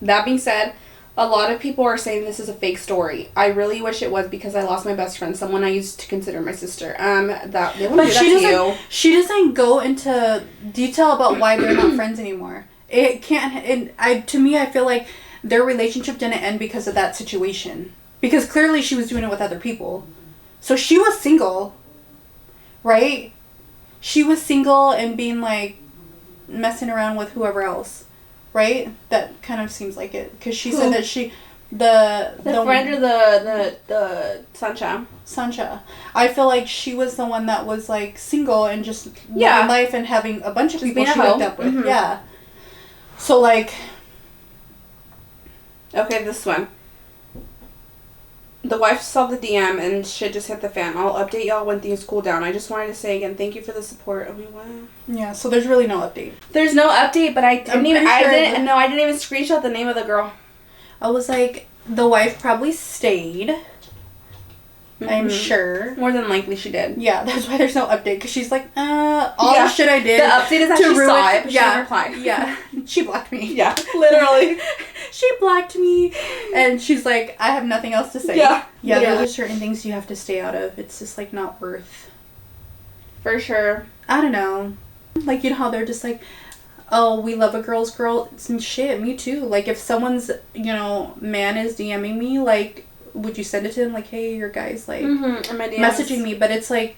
Speaker 2: That being said, a lot of people are saying this is a fake story. I really wish it was because I lost my best friend, someone I used to consider my sister. That they wouldn't do that to you.
Speaker 1: She doesn't go into detail about why they're not friends anymore. It can't. To me, I feel like their relationship didn't end because of that situation. Because clearly she was doing it with other people. So she was single, right? She was single and being like messing around with whoever else, right? That kind of seems like it because she said that she the
Speaker 2: friend or the
Speaker 1: Sancha. I feel like she was the one that was like single and just living life and having a bunch of people she hooked up with. Yeah. So like,
Speaker 2: okay, this one. The wife saw the DM and shit just hit the fan. I'll update y'all when things cool down. I just wanted to say again, thank you for the support. I mean, wow.
Speaker 1: Yeah, so there's really no update.
Speaker 2: There's no update, but I didn't even screenshot the name of the girl.
Speaker 1: I was like, the wife probably stayed. I'm sure.
Speaker 2: More than likely she did.
Speaker 1: Yeah, that's why there's no update. Because she's like, all the shit I did.
Speaker 2: The update is that she saw it, but she didn't reply.
Speaker 1: Yeah. She blocked me.
Speaker 2: Yeah, literally.
Speaker 1: She blocked me. And she's like, I have nothing else to say.
Speaker 2: Yeah.
Speaker 1: Yeah, there are certain things you have to stay out of. It's just, like, not worth.
Speaker 2: For sure.
Speaker 1: I don't know. Like, you know how they're just like, oh, we love a girl's girl. Some shit, me too. Like, if someone's, man is DMing me, like, would you send it to him like, hey, your guy's like messaging me? But it's like,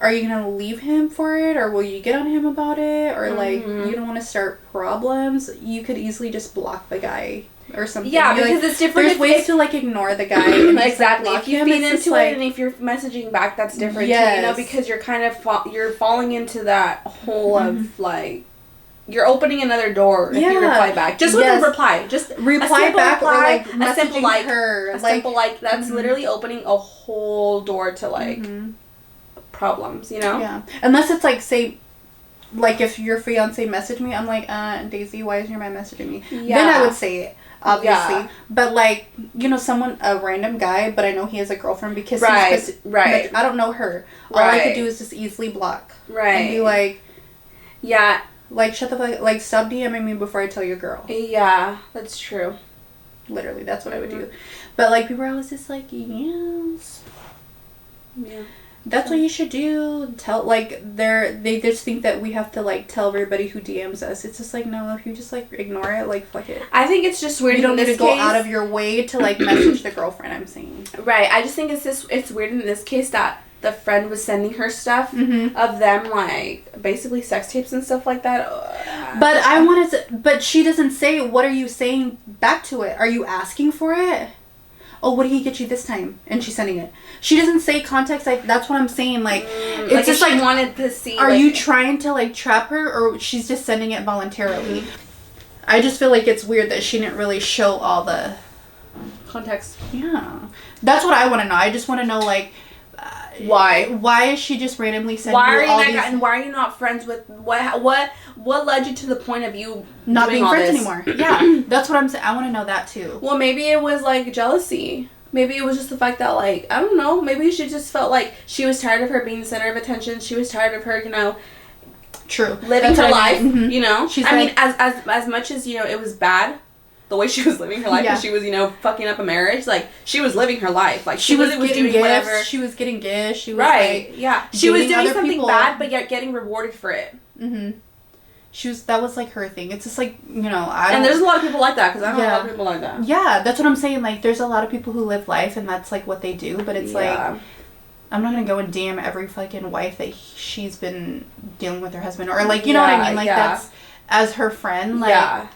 Speaker 1: are you gonna leave him for it, or will you get on him about it, or like you don't want to start problems? You could easily just block the guy or something.
Speaker 2: Yeah, because it's different.
Speaker 1: There's ways to like ignore the guy. And
Speaker 2: exactly.
Speaker 1: Like,
Speaker 2: if you feed into it, and if you're messaging back, that's different too. Because you're kind of you're falling into that hole of like. You're opening another door if you reply back. Just with a reply. Just
Speaker 1: reply back reply, or like
Speaker 2: a simple like.
Speaker 1: Her.
Speaker 2: A simple like. That's literally opening a whole door to like problems,
Speaker 1: Yeah. Unless it's like, say, like if your fiance messaged me, I'm like, Daisy, why isn't your man messaging me?
Speaker 2: Yeah.
Speaker 1: Then I would say it, obviously.
Speaker 2: Yeah.
Speaker 1: But like, you know, a random guy, but I know he has a girlfriend because
Speaker 2: right.
Speaker 1: I don't know her. All I could do is just easily block.
Speaker 2: Right.
Speaker 1: And be like,
Speaker 2: yeah.
Speaker 1: Like, shut the fuck, like, stop DMing me before I tell your girl.
Speaker 2: Yeah, that's true.
Speaker 1: Literally, that's what I would do. But like, people are always just like, yes.
Speaker 2: Yeah.
Speaker 1: That's what you should do. Tell, like, they just think that we have to, like, tell everybody who DMs us. It's just like, no, if you just, like, ignore it, like, fuck it.
Speaker 2: I think it's just weird.
Speaker 1: You don't need to go out of your way to, like, message the girlfriend, I'm saying.
Speaker 2: Right. I just think it's weird in this case that the friend was sending her stuff of them, like, basically sex tapes and stuff like that.
Speaker 1: But but she doesn't say, what are you saying back to it? Are you asking for it? Oh, what did he get you this time? And she's sending it. She doesn't say context. Like, that's what I'm saying. Like, it's
Speaker 2: like
Speaker 1: just
Speaker 2: like
Speaker 1: like,
Speaker 2: wanted to see.
Speaker 1: Are you trying to like trap her, or she's just sending it voluntarily? I just feel like it's weird that she didn't really show all the
Speaker 2: context.
Speaker 1: Yeah, that's what I want to know. I just want to know like why is she just randomly sending you all these?
Speaker 2: And why are you not friends with what led you to the point of you
Speaker 1: not
Speaker 2: doing
Speaker 1: being
Speaker 2: all
Speaker 1: friends
Speaker 2: this?
Speaker 1: anymore? Yeah, that's what I'm saying. I want to know that too.
Speaker 2: Well, maybe it was like jealousy. Maybe it was just the fact that, like, I don't know, maybe she just felt like she was tired of her being the center of attention. She was tired of her, you know,
Speaker 1: true,
Speaker 2: living her life. Mm-hmm. You know,
Speaker 1: she's
Speaker 2: mean, as much as, you know, it was bad the way she was living her life, because she was, you know, fucking up a marriage. Like, she was living her life. Like, she was
Speaker 1: getting
Speaker 2: doing
Speaker 1: gifts.
Speaker 2: Whatever.
Speaker 1: She was getting gifts. She was
Speaker 2: right.
Speaker 1: Like,
Speaker 2: yeah. She was doing something
Speaker 1: people.
Speaker 2: bad, but yet getting rewarded for it.
Speaker 1: Mm-hmm. That was like her thing. It's just like, you know,
Speaker 2: and there's a lot of people like that, because I know a lot of people like that.
Speaker 1: Yeah, that's what I'm saying. Like, there's a lot of people who live life, and that's like what they do. But it's like, I'm not gonna go and DM every fucking wife that she's been dealing with her husband, or like, you know what I mean? Like, that's as her friend. Like,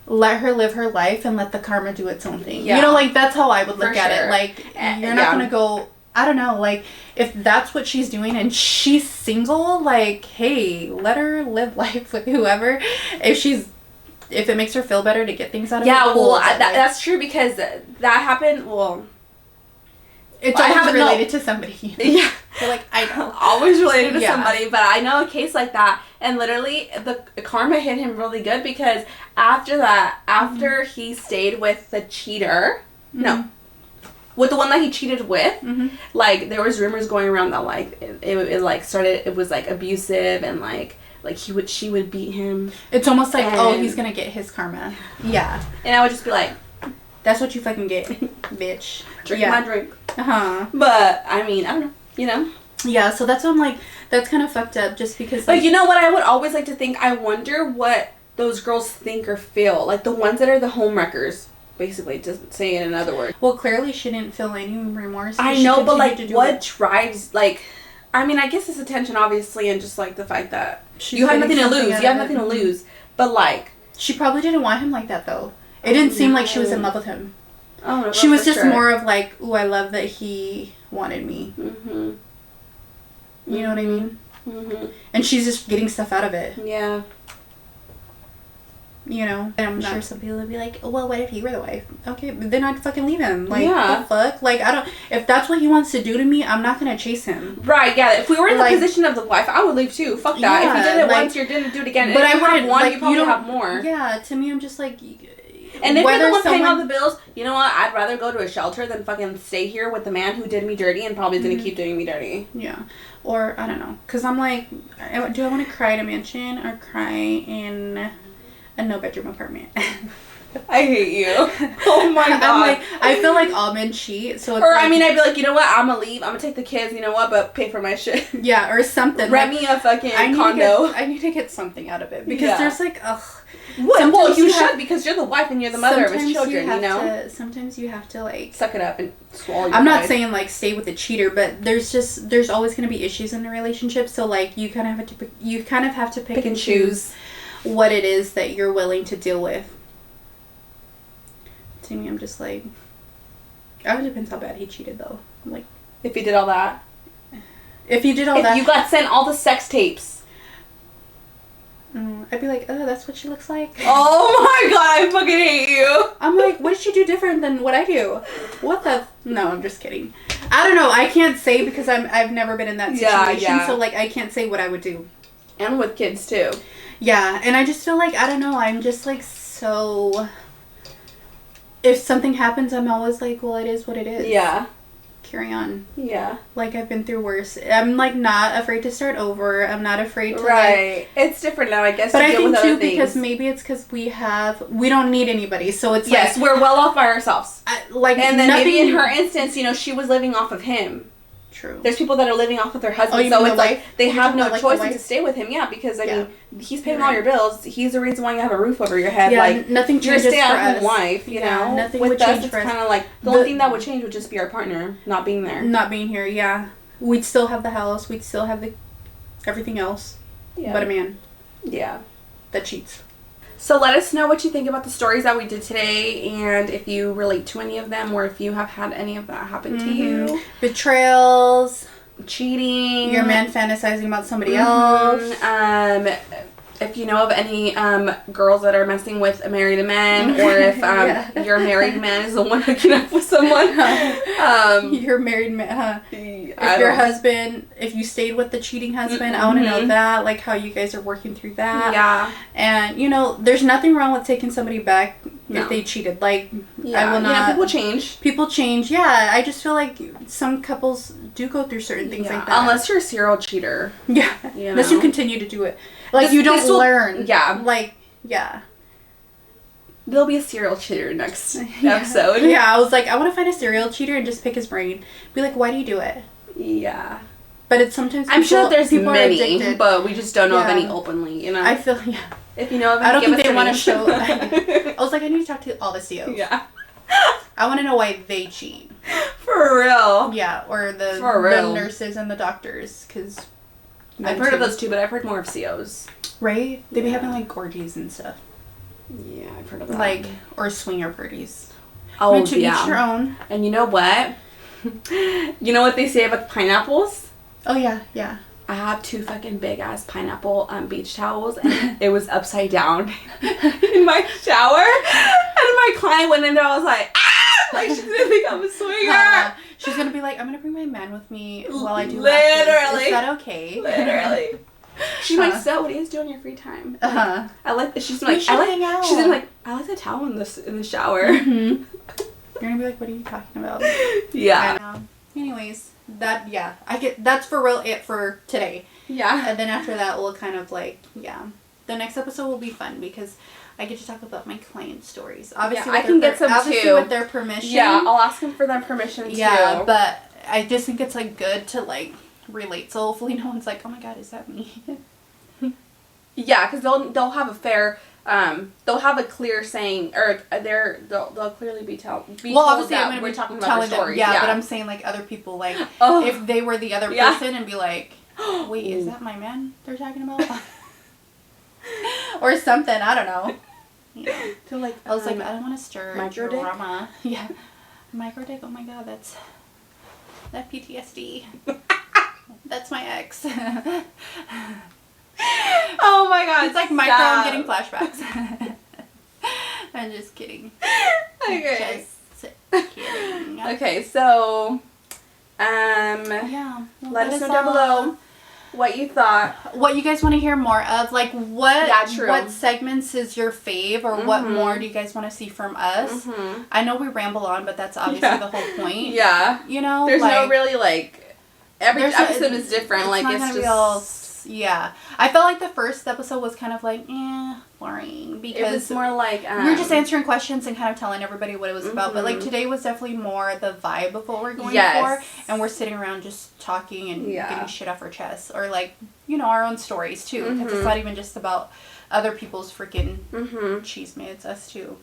Speaker 1: let her live her life and let the karma do its own thing. Yeah. You know, like, that's how I would look at it. Like, you're not gonna go. I don't know, like, if that's what she's doing and she's single, like, hey, let her live life with whoever. If it makes her feel better to get things out of it.
Speaker 2: Yeah, well, that's true, because that happened, well...
Speaker 1: It's always related to somebody.
Speaker 2: Yeah.
Speaker 1: So, like, I know.
Speaker 2: Always related to somebody, but I know a case like that, and literally, the karma hit him really good, because after that, after he stayed with the cheater... No. With the one that he cheated with, like, there was rumors going around that, like, it like, started, it was, like, abusive, and, like, she would beat him.
Speaker 1: It's almost like, oh, he's gonna get his karma. Yeah.
Speaker 2: And I would just be like...
Speaker 1: That's what you fucking get, bitch.
Speaker 2: Drink my drink.
Speaker 1: Uh-huh.
Speaker 2: But, I mean, I don't know, you know?
Speaker 1: Yeah, so that's what I'm like, that's kind of fucked up, just because,
Speaker 2: like... But you know what I would always like to think? I wonder what those girls think or feel. Like, the ones that are the homewreckers. Basically, just saying it in other words.
Speaker 1: Well, clearly she didn't feel any remorse.
Speaker 2: I know, but like, what drives, like, I mean, I guess it's attention, obviously, and just like the fact that you have nothing to lose. You have nothing to lose. But like,
Speaker 1: she probably didn't want him like that, though. It didn't seem like she was in love with him.
Speaker 2: Oh, no,
Speaker 1: she was just more of like, ooh, I love that he wanted me.
Speaker 2: You
Speaker 1: know what I mean? And she's just getting stuff out of it.
Speaker 2: Yeah.
Speaker 1: You know, and I'm sure some people would be like, well, what if you were the wife? Okay, but then I'd fucking leave him. Like, the fuck? Like, if that's what he wants to do to me, I'm not gonna chase him.
Speaker 2: Right, yeah. If we were in the position of the wife, I would leave too. Fuck that. Yeah, if you did it once, you're gonna do it again.
Speaker 1: But
Speaker 2: if
Speaker 1: I wouldn't
Speaker 2: have one,
Speaker 1: like,
Speaker 2: you probably have more.
Speaker 1: Yeah, to me, I'm just like...
Speaker 2: And if you're the one paying all the bills, you know what? I'd rather go to a shelter than fucking stay here with the man who did me dirty and probably is gonna keep doing me dirty.
Speaker 1: Yeah. Or, I don't know. Because I'm like, do I want to cry in a mansion or cry in... a no-bedroom apartment?
Speaker 2: I hate you. Oh my god.
Speaker 1: I'm like, I feel like all men cheat, so it's
Speaker 2: I mean, I'd be like, you know what, I'm gonna leave, I'm gonna take the kids, you know what, but pay for my shit.
Speaker 1: Yeah, or something.
Speaker 2: Rent me a fucking condo.
Speaker 1: I need to get something out of it, because there's like, ugh.
Speaker 2: Well, you should, because you're the wife and you're the mother of his children, you know?
Speaker 1: Sometimes you have to, like...
Speaker 2: suck it up and swallow your
Speaker 1: I'm not saying, like, stay with the cheater, but there's always gonna be issues in a relationship, so, like, you kind of have to pick and choose what it is that you're willing to deal with. To me, I'm just like... It depends how bad he cheated, though. Like...
Speaker 2: If he did all that.
Speaker 1: If you
Speaker 2: got sent all the sex tapes.
Speaker 1: I'd be like, oh, that's what she looks like.
Speaker 2: Oh my god, I fucking hate you.
Speaker 1: I'm like, what did she do different than what I do? What the... No, I'm just kidding. I don't know. I can't say because I've never been in that situation. So, like, I can't say what I would do.
Speaker 2: And with kids, too.
Speaker 1: Yeah, and I just feel like, I don't know, I'm just, like, so... If something happens, I'm always like, well, it is what it is.
Speaker 2: Yeah.
Speaker 1: Carry on.
Speaker 2: Yeah.
Speaker 1: Like, I've been through worse. I'm, like, not afraid to start over. I'm not afraid to,
Speaker 2: Right. It's different now, I guess,
Speaker 1: but
Speaker 2: to
Speaker 1: I
Speaker 2: deal
Speaker 1: think,
Speaker 2: with other
Speaker 1: too,
Speaker 2: things.
Speaker 1: because maybe it's because we don't need anybody, so it's
Speaker 2: yes,
Speaker 1: like...
Speaker 2: we're well off by ourselves.
Speaker 1: Like,
Speaker 2: and then
Speaker 1: nothing...
Speaker 2: maybe in her instance, you know, she was living off of him.
Speaker 1: True.
Speaker 2: There's people that are living off with their husband,
Speaker 1: you
Speaker 2: so
Speaker 1: mean
Speaker 2: it's
Speaker 1: the
Speaker 2: like
Speaker 1: wife?
Speaker 2: they
Speaker 1: You're
Speaker 2: have
Speaker 1: talking
Speaker 2: no
Speaker 1: about, like,
Speaker 2: choice
Speaker 1: the
Speaker 2: but to
Speaker 1: wife?
Speaker 2: stay with him. Yeah, because I mean, he's paying
Speaker 1: You're
Speaker 2: all
Speaker 1: right.
Speaker 2: your bills. He's the reason why you have a roof over your head.
Speaker 1: Yeah,
Speaker 2: like
Speaker 1: nothing
Speaker 2: you're a
Speaker 1: changes for
Speaker 2: stay-at-home
Speaker 1: us.
Speaker 2: wife. You know,
Speaker 1: Nothing
Speaker 2: with
Speaker 1: would
Speaker 2: us,
Speaker 1: change
Speaker 2: it's
Speaker 1: for us.
Speaker 2: kind of like the only thing that would change would just be our partner not being there.
Speaker 1: Not being here. Yeah, we'd still have the house. We'd still have the everything else.
Speaker 2: Yeah.
Speaker 1: But a man.
Speaker 2: Yeah.
Speaker 1: That cheats.
Speaker 2: So let us know what you think about the stories that we did today, and if you relate to any of them, or if you have had any of that happen to you.
Speaker 1: Betrayals.
Speaker 2: Cheating.
Speaker 1: Your man fantasizing about somebody else.
Speaker 2: If you know of any girls that are messing with married men, or if your married man is the one hooking up with someone.
Speaker 1: Your married man. If you stayed with the cheating husband, I want to know that, like how you guys are working through that.
Speaker 2: Yeah.
Speaker 1: And you know, there's nothing wrong with taking somebody back if they cheated. Like, I will not.
Speaker 2: Yeah, people change.
Speaker 1: People change. Yeah, I just feel like some couples do go through certain things like that.
Speaker 2: Unless you're a serial cheater.
Speaker 1: Yeah.
Speaker 2: You know?
Speaker 1: Unless you continue to do it. Like, you don't learn.
Speaker 2: Yeah.
Speaker 1: Like, yeah.
Speaker 2: There'll be a serial cheater next episode.
Speaker 1: Yeah, I was like, I want to find a serial cheater and just pick his brain. Be like, why do you do it?
Speaker 2: Yeah.
Speaker 1: But it's sometimes
Speaker 2: I'm sure there's
Speaker 1: people
Speaker 2: many, but we just don't know of any openly, you know?
Speaker 1: I feel,
Speaker 2: If you know of any,
Speaker 1: I don't think
Speaker 2: give us
Speaker 1: they
Speaker 2: a
Speaker 1: want to
Speaker 2: name.
Speaker 1: show. I was like, I need to talk to all the COs.
Speaker 2: Yeah.
Speaker 1: I want to know why they cheat.
Speaker 2: For real.
Speaker 1: Yeah, or the nurses and the doctors, because...
Speaker 2: I've heard of those too, but I've heard more of COs. Right?
Speaker 1: They be having, like, orgies and stuff.
Speaker 2: Yeah, I've heard of that.
Speaker 1: Like, or swinger parties.
Speaker 2: Oh,
Speaker 1: to each their own.
Speaker 2: And you know what? You know what they say about pineapples?
Speaker 1: Oh, yeah, yeah.
Speaker 2: I have 2 fucking big-ass pineapple beach towels, and it was upside down in my shower. And my client went in there, I was like, ah! Like, she didn't think I'm a swinger.
Speaker 1: She's gonna be like, I'm gonna bring my man with me while I do
Speaker 2: literally.
Speaker 1: Is that okay?
Speaker 2: Literally. She's like, so what do you guys do in your free time?
Speaker 1: Like,
Speaker 2: I like. She's like,
Speaker 1: hang out.
Speaker 2: She's like, I like the towel in the shower.
Speaker 1: Mm-hmm. You're gonna be like, what are you talking about?
Speaker 2: Yeah.
Speaker 1: Anyways, that's for real it for today.
Speaker 2: Yeah.
Speaker 1: And then after that, we'll kind of like, the next episode will be fun because I get to talk about my client stories. Obviously,
Speaker 2: I can get some too.
Speaker 1: with their permission.
Speaker 2: Yeah, I'll ask them for their permission too.
Speaker 1: Yeah, but I just think it's like good to like relate. So hopefully, no one's like, "Oh my God, is that me?"
Speaker 2: Yeah, because they'll have a fair. They'll have a clear saying, or they'll clearly be told.
Speaker 1: Well, obviously, I'm gonna
Speaker 2: we're
Speaker 1: be
Speaker 2: talking
Speaker 1: telling
Speaker 2: about their stories.
Speaker 1: them. Yeah, but I'm saying like other people, like if they were the other person, and be like, "Wait, is that my man they're talking about?" Or something, I don't know. You know.
Speaker 2: Feel like
Speaker 1: I was like, I don't want to stir
Speaker 2: micro dick?
Speaker 1: drama. Yeah, micro dick. Oh my God, that's that PTSD. That's my ex.
Speaker 2: Oh my God,
Speaker 1: it's like micro. I'm getting flashbacks. I'm just kidding.
Speaker 2: Okay.
Speaker 1: Just kidding.
Speaker 2: Okay, so
Speaker 1: yeah. Well,
Speaker 2: let us know down below what you thought.
Speaker 1: What you guys want to hear more of. Like, what segments is your fave, or what more do you guys want to see from us? Mm-hmm. I know we ramble on, but that's obviously the whole point.
Speaker 2: Yeah.
Speaker 1: You know?
Speaker 2: There's no really, like, every episode is different. Like, it's just...
Speaker 1: Yeah. I felt like the first episode was kind of like, boring. Because
Speaker 2: it was more like...
Speaker 1: we were just answering questions and kind of telling everybody what it was about. But, like, today was definitely more the vibe of what we're going for. And we're sitting around just talking and getting shit off our chests. Or, like, you know, our own stories, too. Because it's not even just about other people's freaking chisme. It's us, too.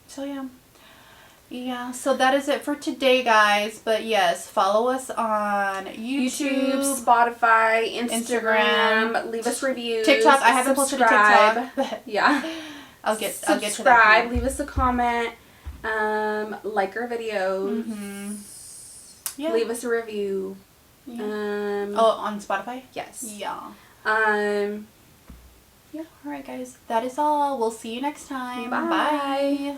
Speaker 1: So, yeah. Yeah, so that is it for today, guys. But yes, follow us on YouTube,
Speaker 2: Spotify, Instagram. Leave us reviews.
Speaker 1: TikTok. I haven't posted a TikTok, but
Speaker 2: yeah,
Speaker 1: I'll get to that.
Speaker 2: Subscribe. Leave us a comment. Like our videos.
Speaker 1: Mm-hmm. Yeah.
Speaker 2: Leave us a review.
Speaker 1: Yeah. On Spotify.
Speaker 2: Yes.
Speaker 1: Yeah.
Speaker 2: Yeah.
Speaker 1: All right, guys. That is all. We'll see you next time.
Speaker 2: Bye.
Speaker 1: Bye.